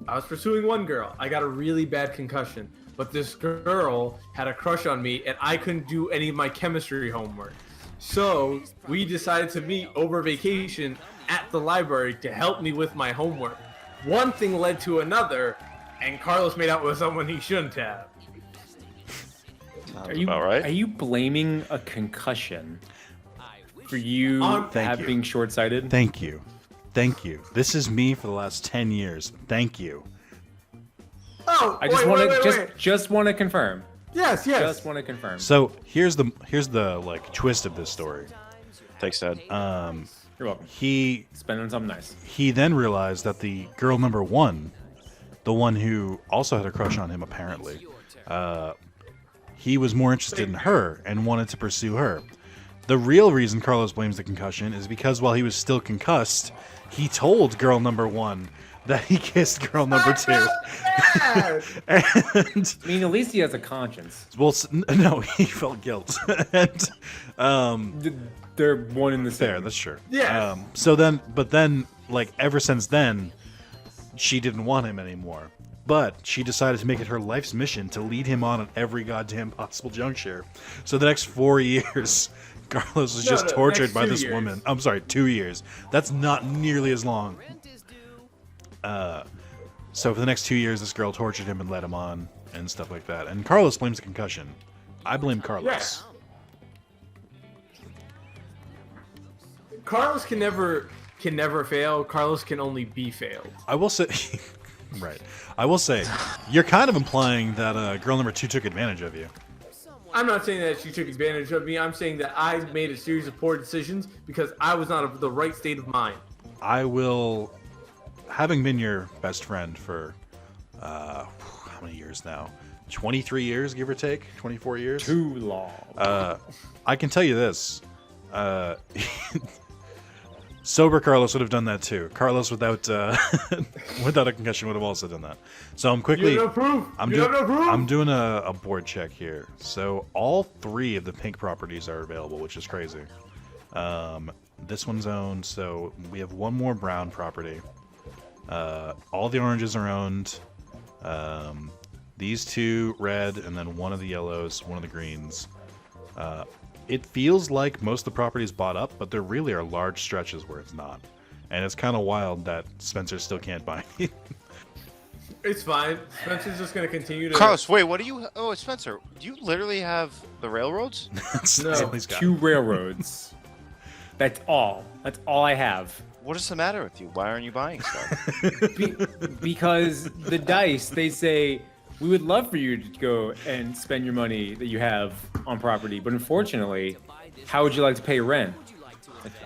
S4: was pursuing one girl. I got a really bad concussion, but this girl had a crush on me, and I couldn't do any of my chemistry homework. So we decided to meet over vacation at the library to help me with my homework. One thing led to another, and Carlos made out with someone he shouldn't have.
S2: Are you
S3: about right.
S2: Are you blaming a concussion for you
S1: Thank you.
S2: being short-sighted?
S1: Thank you. Thank you. This is me for the last 10 years. Thank you.
S4: Oh,
S2: I just
S4: wait,
S2: want to
S4: wait.
S2: just want to confirm.
S4: Yes.
S2: Just want to confirm.
S1: So here's the like twist of this story.
S3: Thanks, Dad.
S2: You're welcome.
S1: He
S2: Spending something nice.
S1: then realized that the girl number one, the one who also had a crush on him apparently, he was more interested in her and wanted to pursue her. The real reason Carlos blames the concussion is because while he was still concussed, he told girl number one that he kissed girl number two. And
S2: I mean, at least he has a conscience.
S1: well, no, he felt guilt. And
S2: They're one in the same.
S1: there, that's true.
S4: Yes.
S1: But then, like ever since then, she didn't want him anymore. But she decided to make it her life's mission to lead him on at every goddamn possible juncture. So the next 4 years, Carlos was just tortured
S4: next
S1: by
S4: 2
S1: this
S4: years.
S1: woman. I'm sorry, 2 years. That's not nearly as long. So for the next 2 years, this girl tortured him and led him on and stuff like that. And Carlos blames the concussion. I blame Carlos.
S4: Yes. Carlos can never fail. Carlos can only be failed.
S1: I will say, right. I will say, you're kind of implying that girl number two took advantage of you.
S4: I'm not saying that she took advantage of me. I'm saying that I made a series of poor decisions because I was not of the right state of mind.
S1: I will, having been your best friend for how many years now? 23 years, give or take? 24 years?
S2: Too long.
S1: I can tell you this. Sober Carlos would have done that too. Carlos without without a concussion would have also done that. So I'm quickly.
S4: You have no proof.
S1: I'm
S4: You
S1: doing.
S4: have no proof.
S1: I'm doing a board check here. So all 3 of the pink properties are available, which is crazy. This one's owned, so we have one more brown property. All the oranges are owned. These 2 red, and then one of the yellows, one of the greens. It feels like most of the property is bought up, but there really are large stretches where it's not. And it's kind of wild that Spencer still can't buy it.
S4: It's fine. Spencer's just gonna continue to.
S3: Carlos, wait, what do you? Oh, Spencer, do you literally have the railroads?
S1: That's
S4: No.
S1: all he's got.
S2: 2 railroads. That's all. That's all I have.
S3: What is the matter with you? Why aren't you buying stuff?
S2: Because the dice, they say, we would love for you to go and spend your money that you have on property, but unfortunately, how would you like to pay rent?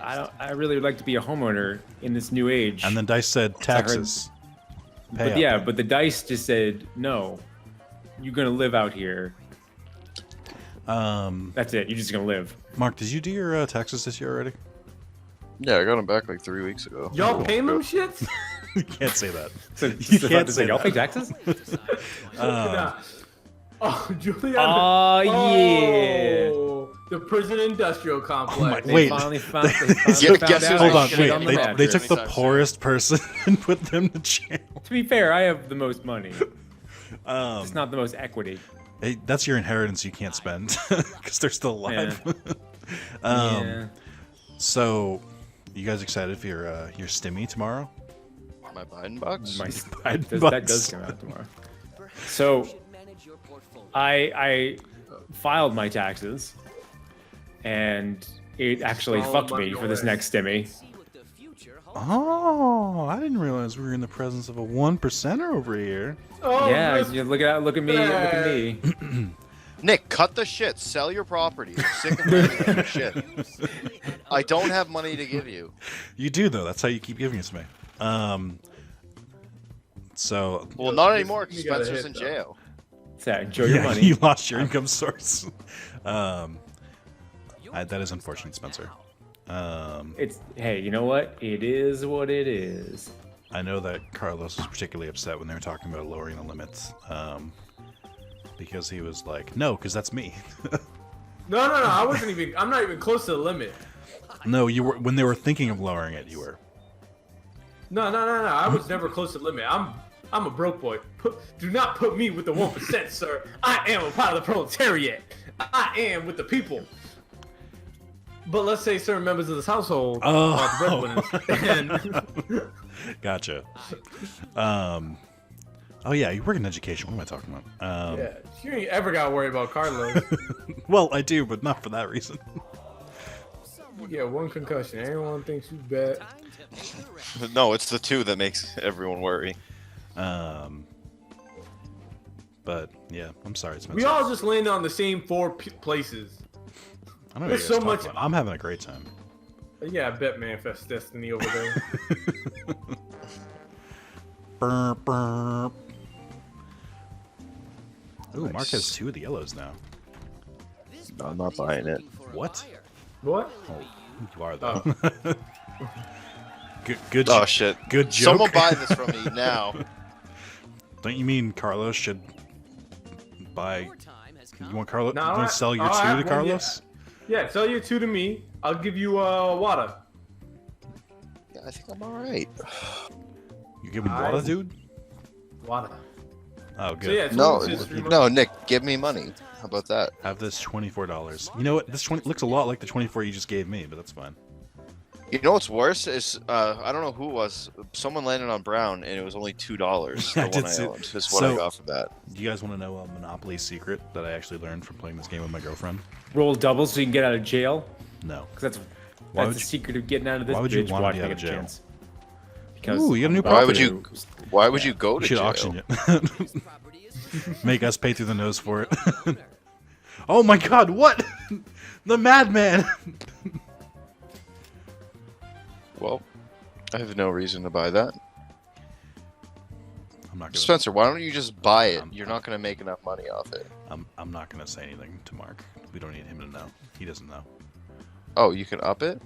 S2: I really would like to be a homeowner in this new age.
S1: And then Dice said taxes. Pay
S2: But
S1: up.
S2: yeah, but the dice just said, no, you're gonna live out here. That's it. You're just gonna live.
S1: Mark, did you do your taxes this year already?
S3: Yeah, I got them back like 3 weeks ago.
S4: Y'all paying them shits?
S1: You can't say that.
S2: So,
S1: You
S2: so
S1: can't
S2: to
S1: say
S2: y'all
S1: that.
S2: pay taxes?
S4: Nah. Oh, Juliana.
S2: Oh, yeah.
S4: Oh, the prison industrial complex.
S1: my-
S2: They
S1: Wait,
S2: finally
S1: they-
S2: found,
S3: Guess
S2: found
S3: who's
S2: out
S1: Hold
S2: I
S1: on,
S2: shit
S1: wait.
S2: on the
S1: They
S2: mattress.
S1: took the
S3: Anytime
S1: poorest person and put them to jail.
S2: To be fair, I have the most money. It's not the most equity.
S1: Hey, that's your inheritance you can't spend because they're still alive.
S2: Yeah.
S1: So, you guys excited for your stimmy tomorrow?
S3: My Biden box?
S2: My,
S1: Biden
S2: that
S1: bucks.
S2: does come out tomorrow. So, I filed my taxes, and it actually
S4: Oh
S2: fucked
S4: my
S2: me for this
S4: God.
S2: next stimmy.
S1: Oh, I didn't realize we were in the presence of a 1%er over here.
S4: Oh,
S2: Yeah,
S4: Miss-
S2: you look at me, look at me.
S3: Nick, cut the shit. Sell your property. I'm sick of renting your shit. I don't have money to give you.
S1: You do, though. That's how you keep giving it to me. So,
S3: Well, not anymore because
S4: You gotta
S3: Spencer's
S4: hit,
S3: in
S4: though.
S3: jail.
S2: So, enjoy your
S1: yeah,
S2: money.
S1: you lost your income source. That is unfortunate, Spencer.
S2: It's hey, you know what? It is what it is.
S1: I know that Carlos was particularly upset when they were talking about lowering the limits, because he was like, "No, because that's me."
S4: No. I wasn't even. I'm not even close to the limit.
S1: No, you were when they were thinking of lowering it. You were.
S4: No. I was never close to the limit. I'm a broke boy. Do not put me with the 1%, sir. I am a part of the proletariat. I am with the people. But let's say certain members of this household are the breadwinners.
S1: Gotcha. Oh yeah, you work in education. What am I talking about?
S4: Yeah, you ain't ever got to worry about Carlos.
S1: Well, I do, but not for that reason.
S4: You get one concussion. Everyone thinks you bad.
S3: No, it's the 2 that makes everyone worry.
S1: But yeah, I'm sorry, Spencer.
S4: We all just landed on the same 4 places.
S1: I don't know
S4: There's
S1: what you guys
S4: so
S1: talking
S4: much-
S1: about. I'm having a great time.
S4: Yeah, I bet Manifest Destiny over there.
S1: Burp, burp. Ooh,
S3: Nice.
S1: Mark has 2 of the yellows now.
S3: No, I'm not buying it.
S1: What?
S4: What?
S1: Oh, you are though. Good.
S3: Oh shit!
S1: Good joke.
S3: Someone buy this from me now.
S1: Don't you mean Carlos should buy? You want Carlos?
S4: No,
S1: you
S4: I-
S1: want to sell your
S4: I
S1: 2
S4: have
S1: to
S4: one,
S1: Carlos?
S4: Yeah, sell your 2 to me. I'll give you water.
S3: Yeah, I think I'm all right.
S1: You give him water, dude?
S4: Water.
S1: Oh, good.
S4: So yeah,
S3: No,
S4: 26 free months.
S3: no, Nick, give me money. How about that?
S1: Have this $24. You know what? This 20 looks a lot like the 24 you just gave me, but that's fine.
S3: You know what's worse is I don't know who it was. Someone landed on Brown, and it was only $2.
S1: I
S3: The
S1: did
S3: one I
S1: see-
S3: owned is what
S1: so-
S3: I got from that.
S1: Do you guys want to know a Monopoly secret that I actually learned from playing this game with my girlfriend?
S2: Roll doubles so you can get out of jail.
S1: No.
S2: Because
S1: Why
S2: that's
S1: would
S2: the
S1: you-
S2: secret of getting out of this
S1: why would you
S2: bitch.
S1: want to
S2: Watch
S1: be
S2: me
S1: out of
S2: get a
S1: jail?
S2: chance. Because
S1: Ooh, you got a new
S3: Why
S1: property.
S3: would you? Why would you go
S1: You
S3: to
S1: should
S3: jail?
S1: auction it. Make us pay through the nose for it. Oh my god, what? The madman!
S3: Well, I have no reason to buy that.
S1: I'm not gonna.
S3: Spencer, why don't you just buy it?
S1: I'm-
S3: You're not gonna make enough money off it.
S1: I'm not gonna say anything to Mark. We don't need him to know. He doesn't know.
S3: Oh, you can up it?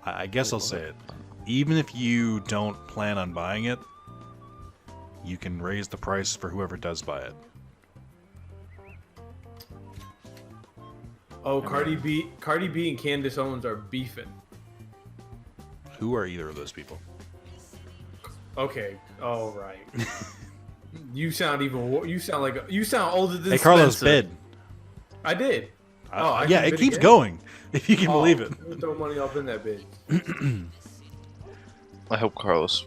S1: I guess I'll say it. Even if you don't plan on buying it, you can raise the price for whoever does buy it.
S4: Oh, Cardi B and Candace Owens are beefing.
S1: Who are either of those people?
S4: Okay, all right. You sound older than
S1: Hey, Carlos,
S4: Spencer.
S1: bid.
S4: I did. I
S1: Yeah,
S4: can
S1: it
S4: bid
S1: keeps
S4: again?
S1: going. If you can believe it.
S4: Throw money up in that bitch.
S3: I hope Carlos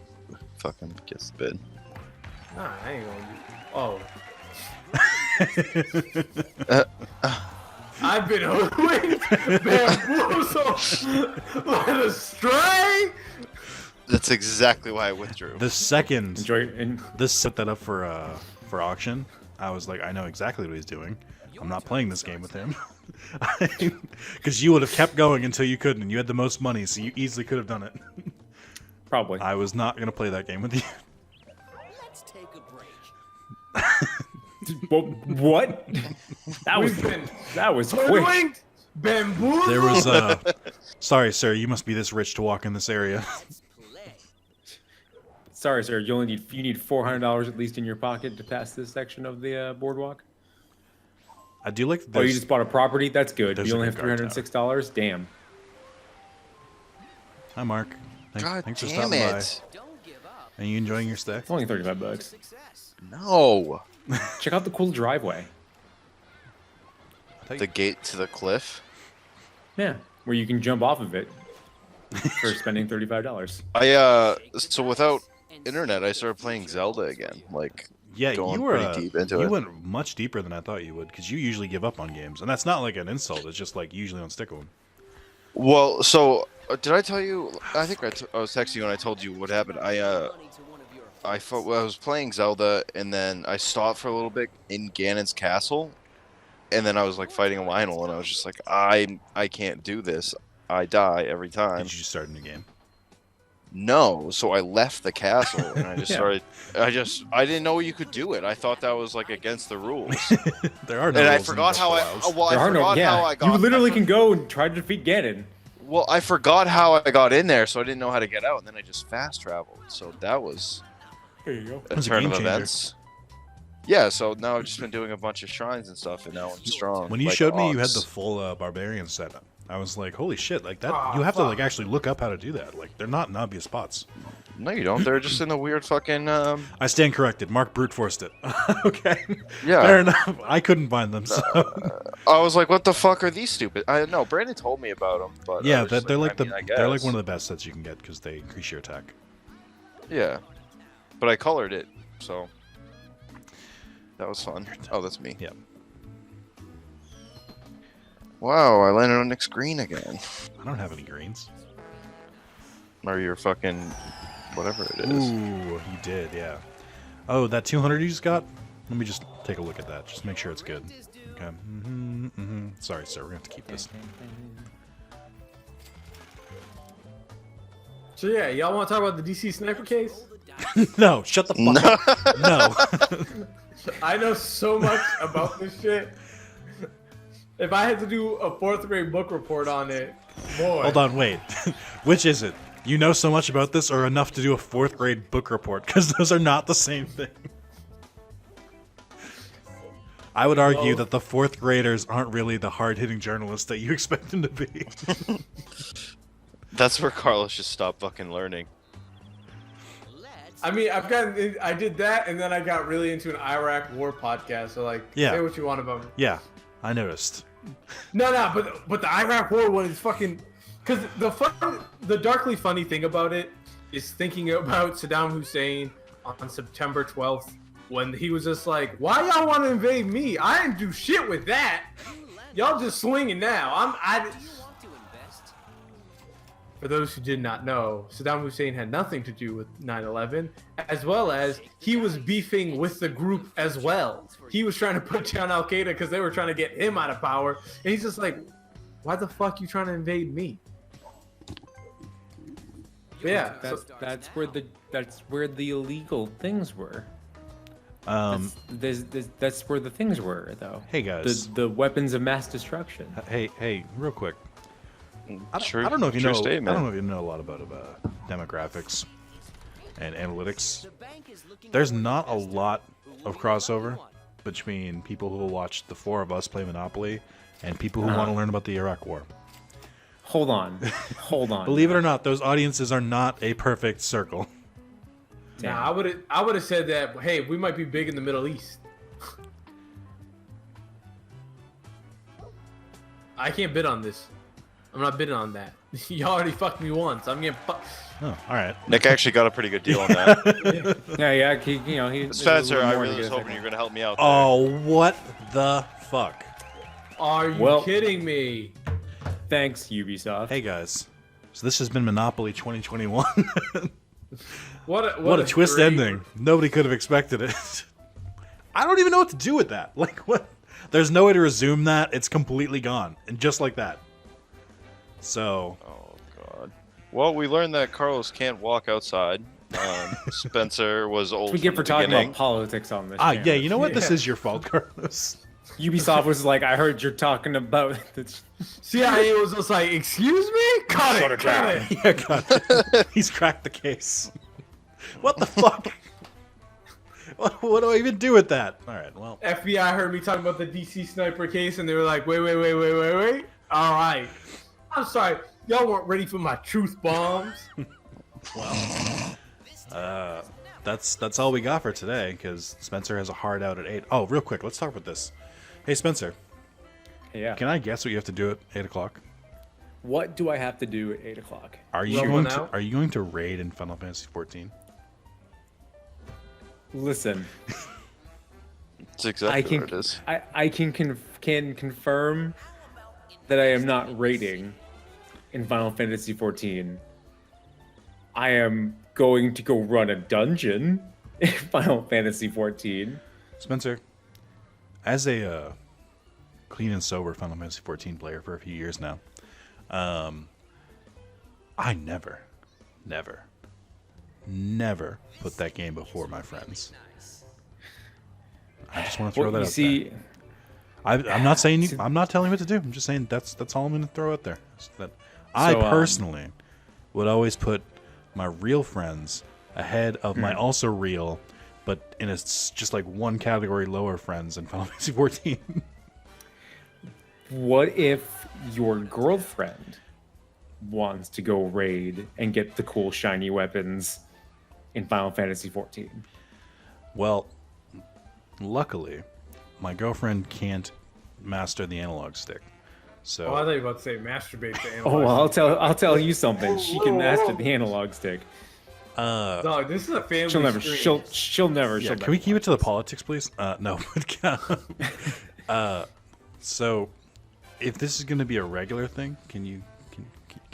S3: fucking gets the bid.
S4: Nah, I ain't gonna do. Oh. I've been hoodwinked, bamboozled, led astray.
S3: That's exactly why I withdrew.
S1: The second
S2: Enjoy and
S1: this set that up for auction, I was like, I know exactly what he's doing. I'm not playing this game with him. Because you would have kept going until you couldn't, and you had the most money, so you easily could have done it.
S2: probably.
S1: I was not going to play that game with you.
S5: Let's take a break.
S2: Well, what? That was
S4: We've been
S2: that was quick.
S4: hoodwinked, bamboozled.
S1: There was sorry, sir, you must be this rich to walk in this area.
S2: Sorry, sir. You need $400 at least in your pocket to pass this section of the boardwalk.
S1: I do like
S2: Oh, you
S1: there's-
S2: just bought a proproperty? That's good.
S1: there's
S2: You
S1: a
S2: only have
S1: good guard
S2: $306. Damn.
S1: Hi, Mark.
S3: God
S1: Thanks for
S3: damn
S1: stopping by.
S3: it!
S5: Don't give up.
S1: Are you enjoying your stay?
S2: It's only $35.
S5: Success.
S3: No,
S2: Check out the cool driveway.
S3: the gate to the cliff.
S2: Yeah, where you can jump off of it for spending $35.
S3: So without internet, I started playing Zelda again. Like,
S1: Yeah,
S3: going
S1: you were
S3: pretty deep into
S1: you
S3: it.
S1: went much deeper than I thought you would, because you usually give up on games, and that's not like an insult. It's just like you usually don't stick with them.
S3: well, so did I tell you? I think I was texting you and I told you what happened.
S5: Money to one of your
S3: I was playing Zelda and then I stopped for a little bit in Ganon's castle, and then I was like fighting a Lionel and I was just like, I can't do this. I die every time.
S1: Did you just start a new game?
S3: No, so I left the castle and I just
S2: Yeah.
S3: started. I didn't know you could do it. I thought that was like against the rules.
S1: There are no
S3: And I
S1: rules in
S3: forgot how I.
S1: Fallout.
S3: Well,
S2: There
S3: I
S2: are no.
S3: forgot how
S2: Yeah,
S3: I got.
S2: you literally can go and try to defeat Ganon.
S3: Well, I forgot how I got in there, so I didn't know how to get out, and then I just fast traveled. So that was
S2: There you go.
S3: a
S1: was a
S3: turn
S1: game
S3: of
S1: changer.
S3: events. Yeah, so now I've just been doing a bunch of shrines and stuff, and now I'm strong.
S1: When you
S3: like
S1: showed me you had
S3: Ox.
S1: the full barbarian set, I was like, holy shit, like that. You have to like actually look up how to do that. Like they're not in obvious spots.
S3: No, you don't. They're just in the weird fucking.
S1: I stand corrected. Mark brute forced it. Okay.
S3: Yeah.
S1: Fair enough. I couldn't find them. So.
S3: I was like, what the fuck are these stupid? I know Brandon told me about them, but I
S1: Yeah,
S3: was just
S1: they're like
S3: I mean, I
S1: they're like
S3: guess.
S1: one of the best sets you can get because they increase your attack.
S3: Yeah, but I colored it, so that was fun. Oh, that's me.
S1: Yep.
S3: Wow, I landed on Nick's green again.
S1: I don't have any greens.
S3: Or your fucking whatever it is.
S1: Ooh, you did, yeah. Oh, that 200 you just got? Let me just take a look at that. Just make sure it's good. Okay. Sorry, sir. We're gonna have to keep this.
S4: So yeah, y'all want to talk about the DC sniper case?
S1: No, shut the fuck up. No.
S4: I know so much about this shit. If I had to do a 4th grade book report on it, boy.
S1: Hold on, wait. Which is it? You know so much about this or enough to do a 4th grade book report? Because those are not the same thing. I would argue that the 4th graders aren't really the hard-hitting journalists that you expect them to be.
S3: That's where Carlos should stop fucking learning.
S4: I mean, I did that, and then I got really into an Iraq war podcast. So like,
S1: Yeah.
S4: say what you want about me.
S1: Yeah, I noticed.
S4: No, but the Iraq war one is fucking. Because the darkly funny thing about it is thinking about Saddam Hussein on September 12th when he was just like, "Why y'all want to invade me? I didn't do shit with that. Y'all just swinging now." For those who did not know, Saddam Hussein had nothing to do with 9/11, as well as he was beefing with the group as well. He was trying to put down Al Qaeda because they were trying to get him out of power, and he's just like, "Why the fuck you trying to invade me?" But yeah,
S2: That's where the illegal things were. That's where the things were, though.
S1: Hey, guys.
S2: The weapons of mass destruction.
S1: Hey, real quick. I
S3: True-
S1: don't know if you
S3: true
S1: know.
S3: statement.
S1: I don't know if you know a lot about demographics and analytics. There's not a lot of crossover between people who will watch the 4 of us play Monopoly and people who want to learn about the Iraq War.
S2: Hold on.
S1: Believe it or not, those audiences are not a perfect circle.
S4: nah, I would have said that. Hey, we might be big in the Middle East. I can't bid on this. I'm not bidding on that. You already fucked me once. I'm getting fucked.
S1: Oh, all right.
S3: Nick actually got a pretty good deal on that.
S2: Yeah. He.
S3: Spencer, I really was hoping you were going to help me out there.
S1: Oh, what the fuck?
S4: Are you
S2: Well-
S4: kidding me?
S2: Thanks, Ubisoft.
S1: Hey, guys. So this has been Monopoly 2021.
S4: What
S1: What a twist
S4: great-
S1: ending. Nobody could have expected it. I don't even know what to do with that. Like, what? There's no way to resume that. It's completely gone. And just like that. So,
S3: Oh, God. Well, we learned that Carlos can't walk outside. Spencer was old.
S2: We get
S3: from
S2: for
S3: the
S2: talking
S3: beginning.
S2: about politics on this.
S1: yeah,
S2: channel.
S1: you know what? This
S4: Yeah.
S1: is your fault, Carlos.
S2: Ubisoft was like, I heard you're talking about this.
S4: CIA was just like, excuse me? Cut it.
S1: Yeah, God. He's cracked the case. What the fuck? What do I even do with that? All right, well.
S4: FBI heard me talking about the DC sniper case, and they were like, wait. All right. I'm sorry. Y'all weren't ready for my truth bombs.
S1: That's all we got for today, because Spencer has a hard out at 8. Oh, real quick, let's talk about this. Hey, Spencer,
S2: Yeah.
S1: can I guess what you have to do at 8 o'clock?
S2: What do I have to do at 8 o'clock?
S1: Are you
S4: Roll
S1: going
S4: one
S1: to
S4: out?
S1: Are you going to raid in Final Fantasy 14?
S2: Listen,
S3: That's exactly
S2: I can
S3: what it is.
S2: I can confirm that I am not raiding in Final Fantasy 14. I am going to go run a dungeon in Final Fantasy 14.
S1: Spencer, as a clean and sober Final Fantasy 14 player for a few years now, I never put that game before my friends. I just want to throw that
S2: Well, you
S1: out
S2: see,
S1: there. I'm not saying you. I'm not telling you what to do. I'm just saying that's all I'm going to throw out there. Is that I
S2: So,
S1: personally would always put my real friends ahead of my also real, but in just like one category lower friends in Final Fantasy 14.
S2: what if your girlfriend wants to go raid and get the cool shiny weapons in Final Fantasy 14.
S1: Well, luckily, my girlfriend can't master the analog stick. So
S4: Oh, I thought you were about to say masturbate to
S2: Oh,
S4: analog.
S2: well, I'll tell you something. She can master the analog stick.
S4: Dog, this is a family
S2: She'll never.
S4: stream.
S2: She'll never.
S1: yeah,
S2: she'll
S1: can we
S2: never
S1: keep it to the
S2: watch
S1: politics, please? No. So if this is going to be a regular thing, can you?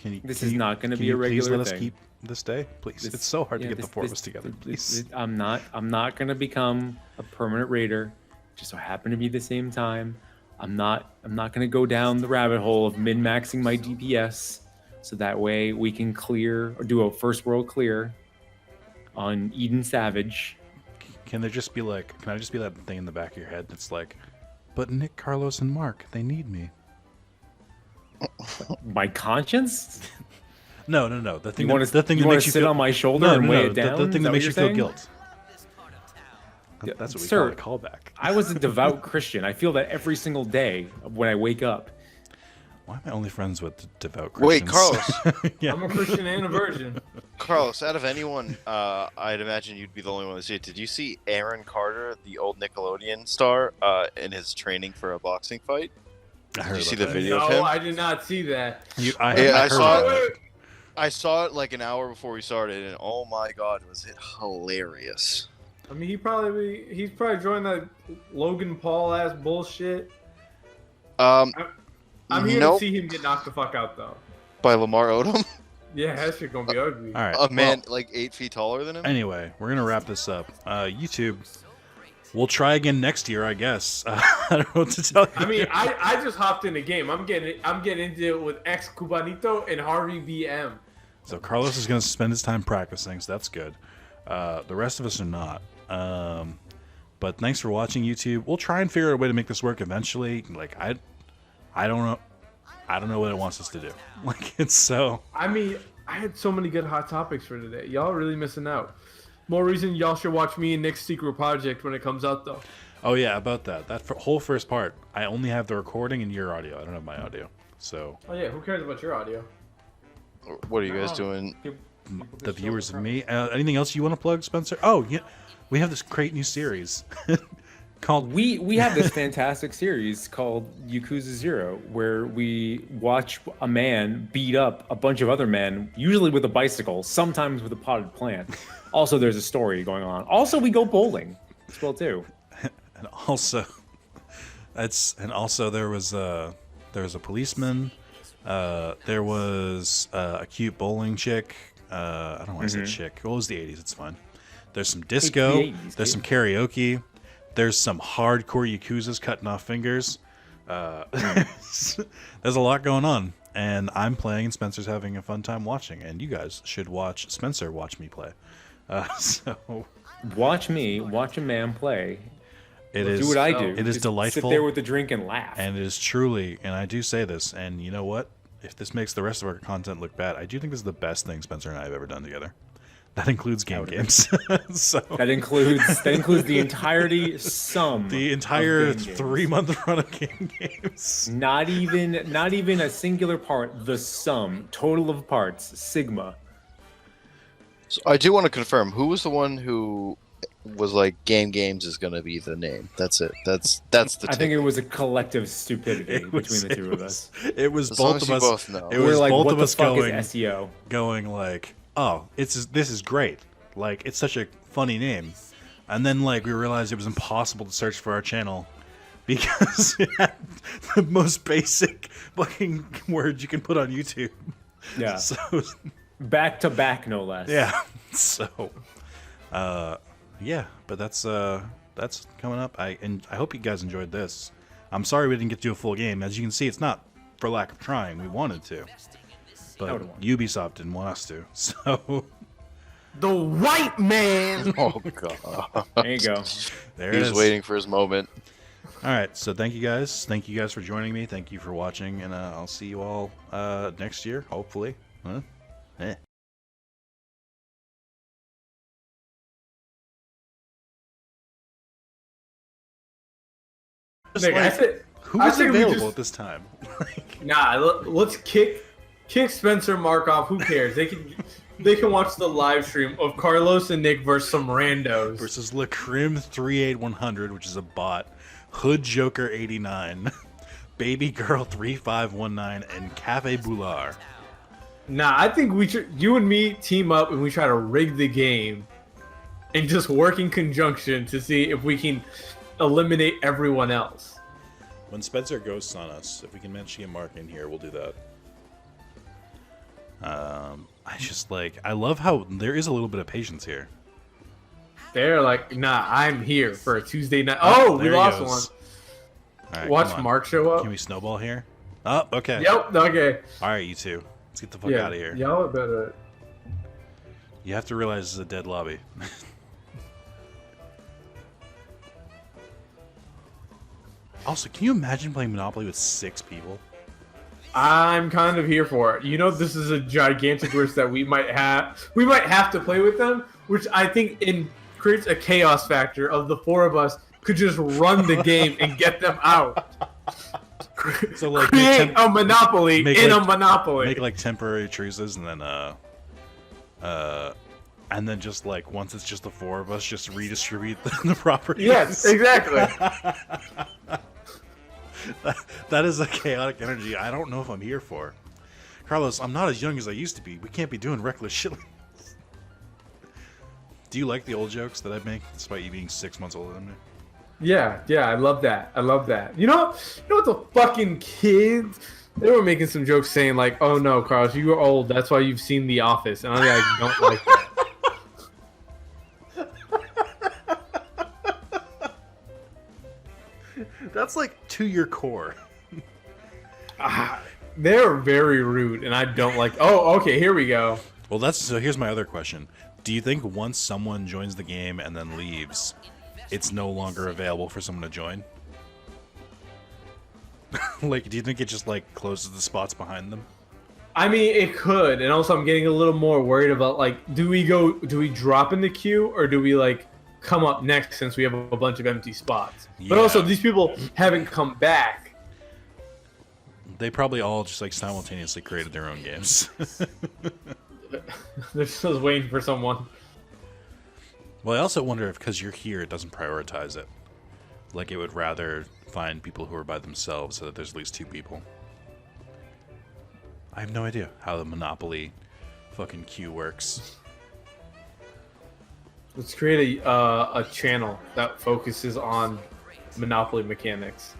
S2: This
S1: can
S2: is
S1: you-
S2: not gonna
S1: can
S2: be
S1: you
S2: a regular
S1: please let us
S2: thing.
S1: keep this day, please.
S2: this.
S1: It's so hard to
S2: Yeah,
S1: get
S2: this-
S1: the four of
S2: this-
S1: us together,
S2: this-
S1: please.
S2: I'm not gonna become a permanent raider. Just so happen to be the same time. I'm not gonna go down the rabbit hole of min-maxing my DPS, so that way we can clear or do a first world clear on Eden Savage.
S1: Can there just be like? Can I just be that thing in the back of your head that's like, but Nick, Carlos, and Mark, they need me.
S2: My conscience?
S1: No. The thing.
S2: You want
S1: the
S2: to
S1: thing that makes you
S2: sit
S1: feel,
S2: on my shoulder
S1: no,
S2: and
S1: no,
S2: weigh
S1: no,
S2: it down?
S1: The
S2: Is
S1: thing that
S2: what
S1: makes
S2: you're
S1: you feel
S2: saying?
S1: guilt.
S2: Yeah,
S1: That's what we
S2: sir,
S1: call it. Callback.
S2: I was a devout Christian. I feel that every single day when I wake up.
S1: Why am I only friends with devout
S3: Wait,
S1: Christians?
S3: Carlos.
S1: Yeah.
S4: I'm a Christian and a virgin.
S3: Carlos, out of anyone, I'd imagine you'd be the only one to see it. Did you see Aaron Carter, the old Nickelodeon star, in his training for a boxing fight?
S1: I heard
S3: you see
S1: about
S3: the
S1: that.
S3: video?
S4: No,
S3: of him?
S4: I did not see that.
S1: I
S3: Yeah, I
S1: heard
S3: saw
S1: about
S3: it.
S1: that.
S3: I saw it like an hour before we started, and oh my god, was it hilarious!
S4: I mean, he's probably joined that Logan Paul ass bullshit. I'm here
S3: Nope.
S4: to see him get knocked the fuck out though.
S3: By Lamar Odom,
S4: Yeah, that shit gonna be ugly.
S1: All right.
S3: a man
S1: well,
S3: like 8 feet taller than him.
S1: anyway, we're gonna wrap this up. YouTube, we'll try again next year, I guess. I don't know what to tell you.
S4: I mean, I just hopped in the game. I'm getting into it with ex Cubanito and Harvey BM.
S1: So Carlos is gonna spend his time practicing, so that's good. The rest of us are not. But thanks for watching, YouTube. We'll try and figure out a way to make this work eventually. Like I don't know. I don't know what it wants us to do. Like it's so.
S4: I mean, I had so many good hot topics for today. Y'all are really missing out. More reason y'all should watch me and Nick's secret project when it comes out though.
S1: Oh yeah, about that. That whole first part, I only have the recording and your audio. I don't have my audio. So
S4: Oh yeah, who cares about your audio?
S3: What are you guys doing?
S1: the viewers of me. Anything else you want to plug, Spencer? Oh yeah, we have this great new series called.
S2: We have this fantastic series called Yakuza 0 where we watch a man beat up a bunch of other men, usually with a bicycle, sometimes with a potted plant. Also, there's a story going on. Also, we go bowling as well too.
S1: And also, there was a policeman. There was a cute bowling chick. I don't want to say chick. What was the 80s? It's fine. There's some disco.
S2: the 80s,
S1: There's some karaoke. There's some hardcore Yakuzas cutting off fingers. There's a lot going on. And I'm playing, and Spencer's having a fun time watching. And you guys should watch Spencer watch me play. So
S2: Watch a man play.
S1: it
S2: Do
S1: is.
S2: what I do.
S1: It is
S2: Just
S1: delightful.
S2: Sit there with a drink and laugh.
S1: And it is truly, and I do say this, and you know what? If this makes the rest of our content look bad, I do think this is the best thing Spencer and I have ever done together. That includes games. So
S2: That includes the entirety sum.
S1: the
S2: of
S1: entire
S2: game games.
S1: 3-month run of game games.
S2: Not even a singular part. The sum, total of parts, sigma.
S3: So I do want to confirm who was the one who was like games is gonna be the name. That's it. That's the.
S2: I think it was a collective stupidity between the two of us.
S1: It was
S3: As long
S1: both
S3: as
S1: of
S3: you
S1: us.
S3: both know.
S1: It
S2: We're
S1: was
S2: like,
S1: both
S2: what
S1: of
S2: the
S1: us
S2: fuck
S1: going,
S2: is SEO?
S1: going like, oh, this is great. Like it's such a funny name, and then like we realized it was impossible to search for our channel because it had the most basic fucking words you can put on YouTube.
S2: Yeah,
S1: So
S2: back to back, no less.
S1: yeah, so yeah, but that's coming up. I hope you guys enjoyed this. I'm sorry we didn't get to do a full game. As you can see, it's not for lack of trying. We wanted to, but
S2: would've won.
S1: Ubisoft didn't want us to. So
S4: The white man.
S3: Oh god.
S2: There you go.
S1: there
S3: He
S1: it
S3: was
S1: is.
S3: waiting for his moment.
S1: All right, so thank you guys. Thank you guys for joining me. Thank you for watching, and I'll see you all next year, hopefully. Huh? Eh.
S4: Nick, I said
S1: Who
S4: I
S1: was
S4: think we
S1: available
S4: just-
S1: at this time?
S4: Nah, let's kick Spencer Markov. Who cares? They can watch the live stream of Carlos and Nick versus some randos.
S1: Versus Lacrim 38100, which is a bot, Hood Joker 89, Baby Girl 3519, and Cafe Boulard.
S4: Nah, I think you and me team up and we try to rig the game and just work in conjunction to see if we can eliminate everyone else.
S1: When Spencer ghosts on us, if we can manage to get Mark in here, we'll do that. I love how there is a little bit of patience here.
S4: They're like, nah, I'm here for a Tuesday night. Oh, we
S1: there he
S4: lost
S1: goes.
S4: one.
S1: All right,
S4: Watch
S1: come on.
S4: Mark show up.
S1: Can we snowball here? Oh, okay.
S4: Yep, okay.
S1: All right, you two. Let's get the fuck
S4: Yeah,
S1: out of here.
S4: y'all better.
S1: You have to realize this is a dead lobby. Also, can you imagine playing Monopoly with 6 people?
S4: I'm kind of here for it. You know, this is a gigantic risk that we might have to play with them, which I think creates a chaos factor of the 4 of us could just run the game and get them out.
S1: So like
S4: Create a monopoly in a monopoly.
S1: Make like temporary truces, and then just like once it's just the 4 of us, just redistribute the properties.
S4: Yes, exactly.
S1: That is a chaotic energy I don't know if I'm here for. Carlos, I'm not as young as I used to be. We can't be doing reckless shit like this. Do you like the old jokes that I make, despite you being 6 months older than me?
S4: Yeah, I love that. You know what the fucking kids? They were making some jokes saying like, "Oh no, Carlos, you are old. That's why you've seen The Office." And I don't like that.
S1: That's like to your core.
S4: They're very rude, and I don't like. Oh, okay, here we go.
S1: Well, so here's my other question. Do you think once someone joins the game and then leaves, it's no longer available for someone to join? Like, do you think it just like closes the spots behind them?
S4: I mean, it could, and also I'm getting a little more worried about like, do we drop in the queue or do we like come up next since we have a bunch of empty spots? But also, these people haven't come back.
S1: They probably all just like simultaneously created their own games.
S4: They're still waiting for someone.
S1: Well, I also wonder if because you're here, it doesn't prioritize it. Like it would rather find people who are by themselves so that there's at least 2 people. I have no idea how the Monopoly fucking queue works.
S4: Let's create a channel that focuses on Monopoly mechanics.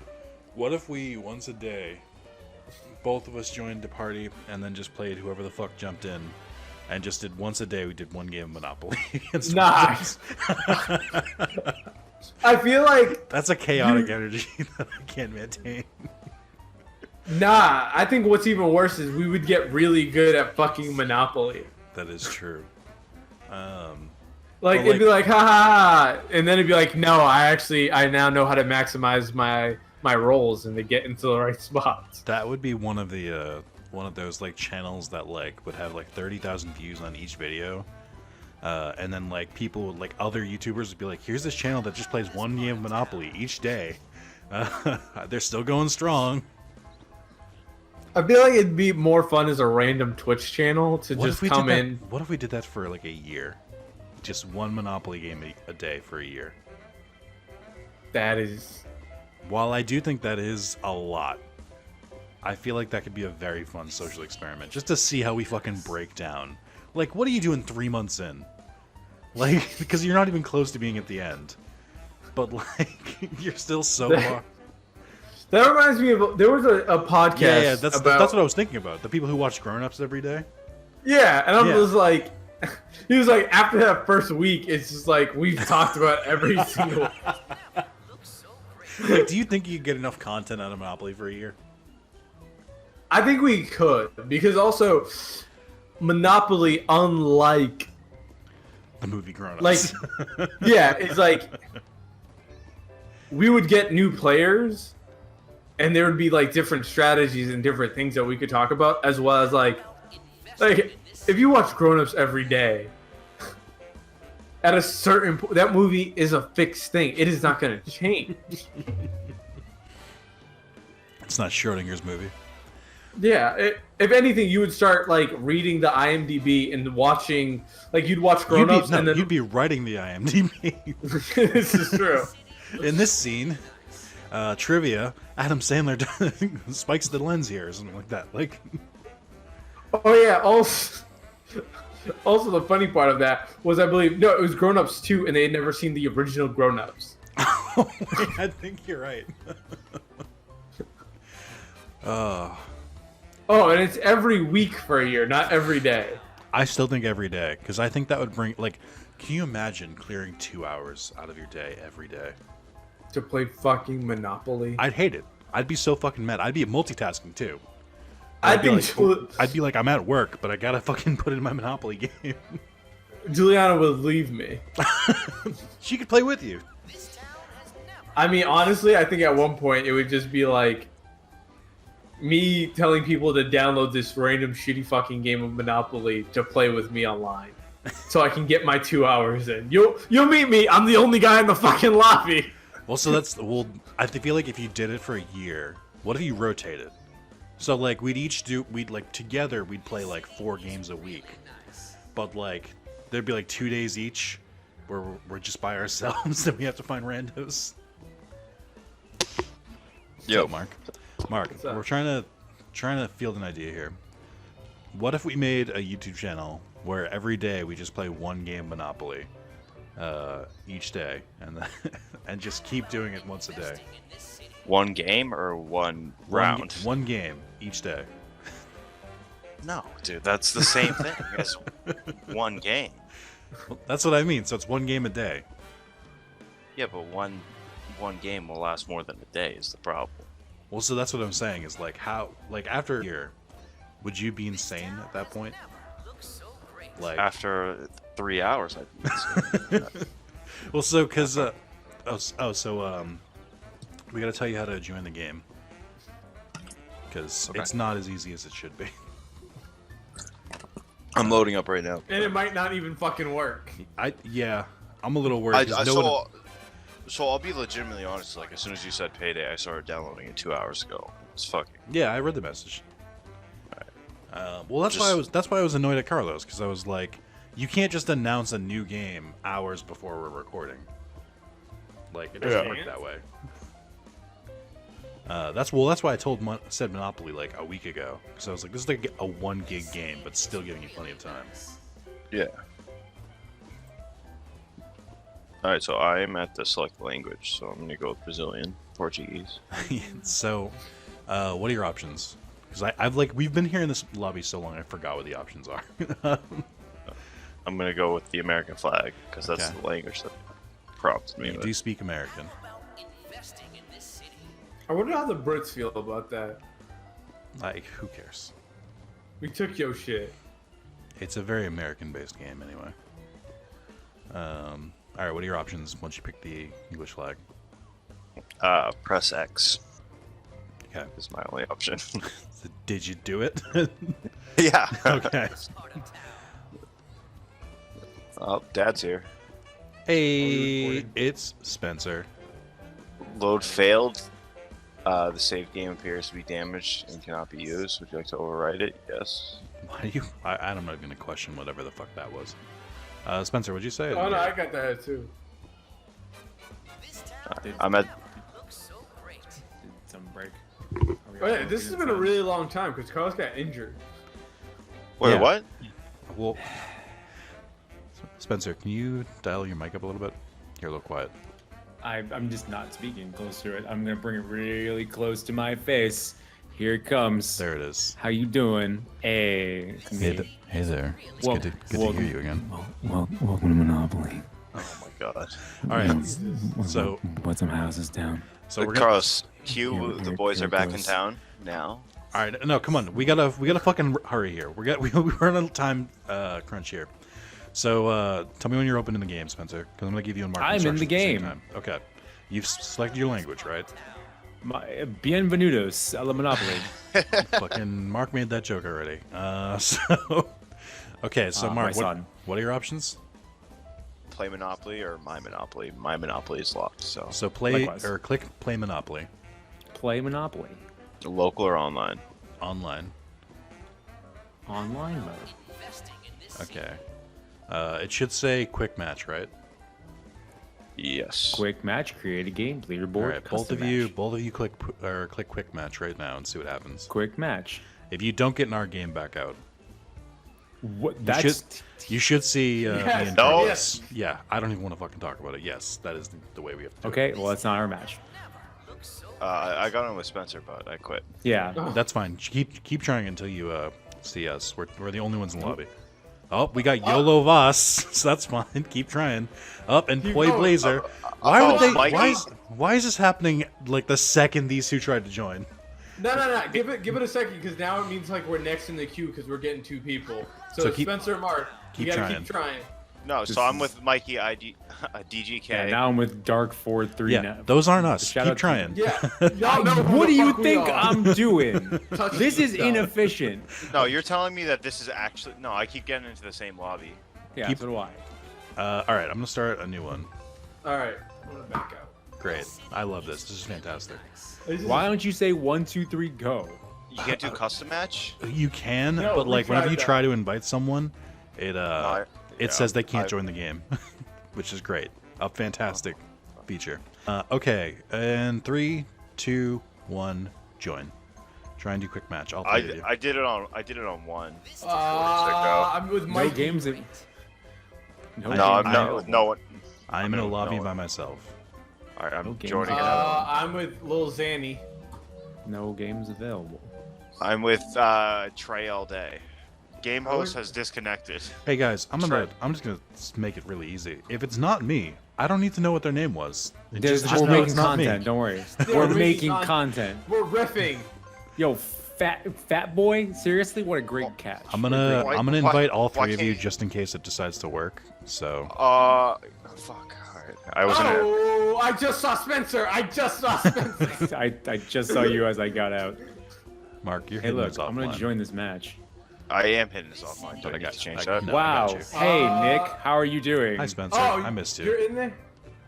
S1: What if we, once a day, both of us joined a party and then just played whoever the fuck jumped in, and just did once a day, we did one game of Monopoly against
S4: Nice. I feel like
S1: That's a chaotic energy that I can't maintain.
S4: I think what's even worse is we would get really good at fucking Monopoly.
S1: That is true.
S4: Like,
S1: But,
S4: it'd be like, ha ha ha, and then it'd be like, no, I now know how to maximize my rolls and to get into the right spots.
S1: That would be one of those like channels that like would have like 30,000 views on each video, and then like people would, like other YouTubers would be like, here's this channel that just plays one game of Monopoly each day. They're still going strong.
S4: I feel like it'd be more fun as a random Twitch channel to
S1: What
S4: just
S1: if we
S4: come
S1: did that,
S4: in.
S1: What if we did that for like a year? Just one Monopoly game a day for a year.
S4: That is.
S1: While I do think that is a lot, I feel like that could be a very fun social experiment. Just to see how we fucking break down. Like, what are you doing 3 months in? Like, because you're not even close to being at the end. But, like, you're still so far.
S4: That reminds me of there was a podcast.
S1: Yeah, that's
S4: about,
S1: what I was thinking about. The people who watch Grown Ups every day.
S4: Yeah, and I
S1: Yeah.
S4: was like, he was like, after that first week, it's just like we've talked about every single.
S1: Like, do you think you could get enough content out of Monopoly for a year?
S4: I think we could, because also Monopoly, unlike
S1: The movie Grown Ups.
S4: like, yeah, it's like we would get new players, and there would be like different strategies and different things that we could talk about, as well as like if you watch Grown Ups every day, at a certain point, that movie is a fixed thing. It is not going to change.
S1: It's not Schrodinger's movie.
S4: Yeah, if anything, you would start like reading the IMDb and watching, like you'd watch Grown Ups, and then
S1: you'd be writing the IMDb.
S4: This is true.
S1: In this scene, trivia: Adam Sandler spikes the lens here, or something like that. Like,
S4: Oh yeah. Also, the funny part of that was, I believe, no, it was Grown Ups 2, and they had never seen the original Grown Ups.
S1: I think you're right.
S4: Oh, and it's every week for a year, not every day.
S1: I still think every day, because I think that would bring, like, can you imagine clearing 2 hours out of your day every day?
S4: To play fucking Monopoly.
S1: I'd hate it. I'd be so fucking mad. I'd be multitasking too.
S4: I
S1: I'd be
S4: think
S1: like, I'd be like, I'm at work, but I gotta fucking put in my Monopoly game.
S4: Juliana would leave me.
S1: She could play with you.
S4: I mean, honestly, I think at one point it would just be like me telling people to download this random shitty fucking game of Monopoly to play with me online, so I can get my 2 hours in. You'll meet me. I'm the only guy in the fucking lobby.
S1: Well, so I feel like if you did it for a year, what if you rotated? So like we'd like together we'd play like 4 games a week, but like there'd be like 2 days each where we're just by ourselves and we have to find randos.
S3: Yo,
S1: Mark,
S4: up?
S1: we're trying to field an idea here. What if we made a YouTube channel where every day we just play one game Monopoly, each day, and and just keep doing it once a day.
S3: one game or one round?
S1: One game each day.
S3: No, dude, that's the same thing as one game.
S1: Well, that's what I mean. So it's one game a day.
S3: Yeah, but one game will last more than a day is the problem.
S1: Well, so that's what I'm saying is like how like after a year, would you be insane at that point? Like
S3: After 3 hours, I'd be insane.
S1: well, so because we got to tell you how to join the game because it's not as easy as it should be.
S3: I'm loading up right now.
S4: And it might not even fucking work.
S1: I'm a little worried. 'Cause
S3: So I'll be legitimately honest. Like as soon as you said payday, I started downloading it 2 hours ago. It's fucking.
S1: Yeah, I read the message. Well, that's why I was annoyed at Carlos because I was like, you can't just announce a new game hours before we're recording. Like it doesn't work that way. That's why I said Monopoly like a week ago because I was like, this is like a 1 gig game, but still giving you plenty of time.
S3: Yeah. All right, so I am at the select language, so I'm gonna go with Brazilian, Portuguese.
S1: So, what are your options? Because we've been here in this lobby so long, I forgot what the options are.
S3: I'm gonna go with the American flag because that's
S1: Okay.
S3: the language that prompted me.
S1: You do speak American.
S4: I wonder how the Brits feel about that.
S1: Like, who cares?
S4: We took your shit.
S1: It's a very American-based game, anyway. All right, what are your options once you pick the English flag?
S3: Press X
S1: Okay.
S3: is my only option.
S1: Did you do it?
S3: Yeah.
S1: Okay.
S3: Oh, Dad's here.
S1: Hey, it's Spencer.
S3: Load failed. The save game appears to be damaged and cannot be used. Would you like to overwrite it? Yes.
S1: Why do you? I'm not gonna question whatever the fuck that was. Spencer, what'd you say?
S4: Oh no, I got that too.
S3: I'm at.
S2: Some break.
S4: Oh yeah, this has been a really long time because Carlos got injured.
S3: Wait,
S1: Yeah.
S3: what?
S1: Well, Spencer, can you dial your mic up a little bit? You're a little quiet.
S2: I'm just not speaking close to it. I'm gonna bring it really close to my face. Here it comes.
S1: There it is.
S2: How you doing? Hey, it's me.
S1: Hey there. It's
S2: Well-
S1: good to
S2: welcome.
S1: hear you again.
S2: Welcome to Monopoly.
S3: Oh my God.
S1: All right. So,
S2: Put some houses down.
S1: so we're gonna.
S3: Carlos, Q, the
S2: here-
S3: boys
S2: here
S3: are
S2: it
S3: back in
S2: goes.
S3: town now.
S1: All right. No, come on. We gotta fucking hurry here. We're on a time crunch here. So, tell me when you're opening the game, Spencer, because I'm gonna give you a mark.
S2: I'm in the
S1: instructions at
S2: game.
S1: same time. Okay. You've selected your language, right?
S2: Bienvenidos a la Monopoly.
S1: Fucking Mark made that joke already. So, okay. So,
S2: My
S1: Mark,
S2: son.
S1: what are your options?
S3: Play Monopoly or My Monopoly? My Monopoly is locked, so.
S1: So play
S2: Likewise.
S1: or click play Monopoly.
S2: Play Monopoly.
S3: Local or online?
S1: Online.
S2: Online mode.
S1: Okay. It should say quick match, right?
S3: Yes.
S2: Quick match. Create a game. Leaderboard.
S1: All right, both
S2: custom
S1: of you,
S2: match.
S1: click quick match right now and see what happens.
S2: Quick match.
S1: If you don't get in our game back out,
S2: What?
S1: you
S2: That's
S1: you should see
S4: Yes.
S1: me and
S3: No.
S1: Carlos. Yeah, I don't even want to fucking talk about it. Yes, that is the way we have to do
S2: okay. Well, that's not our match.
S3: I got in with Spencer, but I quit.
S2: Yeah.
S1: it. That's fine. Keep trying until you see us. We're the only ones in the lobby. Oh, we got YOLO Voss, so that's fine. Keep trying. Up and Poi
S4: going.
S1: Blazer. Why would they?
S3: Mikey?
S1: Why is this happening like the second these two tried to join?
S4: No. Give it a second, because now it means like we're next in the queue because we're getting 2 people. So,
S1: So keep-
S4: Spencer and Mark, you
S1: keep
S4: gotta
S1: trying.
S4: keep trying.
S3: No, so I'm with Mikey, DGK.
S2: Yeah, now I'm with Dark 4-3
S1: Yeah,
S2: now.
S1: those aren't us.
S2: Shout
S1: Keep
S2: out to-
S1: trying.
S4: Yeah. Y'all know who
S2: What
S4: the
S2: do you
S4: fuck we
S2: think
S4: are.
S2: I'm doing?
S4: Touch
S2: This is
S4: yourself.
S2: inefficient.
S3: No, you're telling me that this is actually... No, I keep getting into the same lobby.
S2: Yeah,
S1: Keep-
S2: so do I.
S1: All right, I'm gonna start a new one.
S4: All right, I'm gonna back out.
S1: Great. I love this. This is fantastic.
S2: Why don't you say 1, 2, 3, go?
S3: You can't do custom match?
S1: You can,
S4: No,
S1: but
S4: we
S1: like whenever
S4: tried
S1: you
S4: that.
S1: try to invite someone, it
S3: yeah,
S1: says they can't
S3: I-
S1: join the game, which is great. A fantastic feature. Okay, and 3, 2, 1, join. Try and do quick match. I'll play with you.
S3: I did it on 1.
S4: I'm with
S2: No
S4: Mike.
S2: games. No,
S3: No,
S2: games
S3: I'm not
S2: available.
S3: with no one.
S1: I'm in a
S3: with
S1: lobby
S3: no
S1: by
S3: one.
S1: myself.
S3: All right, I'm
S2: No games
S3: joining
S2: allowed.
S3: another one.
S4: I'm with Lil Zanny.
S2: No games available.
S3: I'm with Trey all day. Game host has disconnected.
S1: Hey guys, I'm
S3: Try.
S1: just gonna make it really easy. If it's not me, I don't need to know what their name was.
S2: Just
S1: know
S2: we're making
S1: it's not me.
S2: content. Don't worry.
S4: Yeah,
S2: We're
S4: we're
S2: making
S4: making
S2: content.
S4: We're riffing.
S2: Yo, fat boy. Seriously, what a great catch.
S1: I'm gonna
S3: Why-
S1: invite all
S3: why
S1: 3 of you
S3: can't-
S1: just in case it decides to work. So
S3: Fuck. All right. I was in it.
S4: Oh, I just saw Spencer. I just saw Spencer.
S2: I just saw you as I got out.
S1: Mark, you're
S2: Hey,
S1: hitting
S2: look,
S1: this
S2: I'm gonna
S1: offline.
S2: join this match.
S3: I am hitting this offline. Do I
S1: I
S3: need
S1: got
S3: to
S1: you.
S3: change
S1: I-
S3: that?
S1: no.
S2: Wow.
S1: got you.
S2: Hey, Nick, how are you doing?
S1: Hi Spencer,
S4: Oh,
S1: I missed you.
S4: You're in there.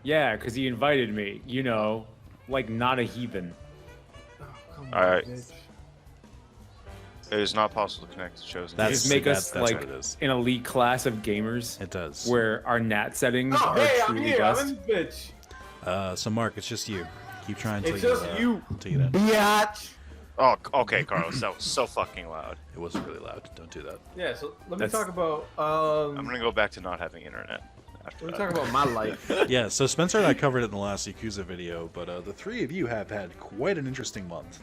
S2: Yeah, because he invited me. You know, like not a heathen.
S4: Oh, come
S3: All right.
S4: bitch.
S3: It is not possible to connect to chosen.
S1: That's-
S2: Just make
S1: that-
S2: us
S1: that's
S2: like
S1: what it is.
S2: an elite class of gamers
S1: It does.
S2: where our NAT settings
S4: Oh,
S2: are
S4: hey, I'm
S2: truly
S4: here.
S2: best.
S4: I'm in this bitch.
S1: So Mark, it's just you. Keep trying until
S4: It's just you.
S1: until you get in.
S4: Biatch.
S3: Oh, okay, Carlos. That was so fucking loud.
S1: It wasn't really loud. Don't do that.
S4: Yeah. So let me
S2: That's-
S4: talk about.
S3: I'm gonna go back to not having internet. After
S4: Let me
S3: that.
S4: talk about my life.
S1: Yeah. So Spencer and I covered it in the last Yakuza video, but the 3 of you have had quite an interesting month.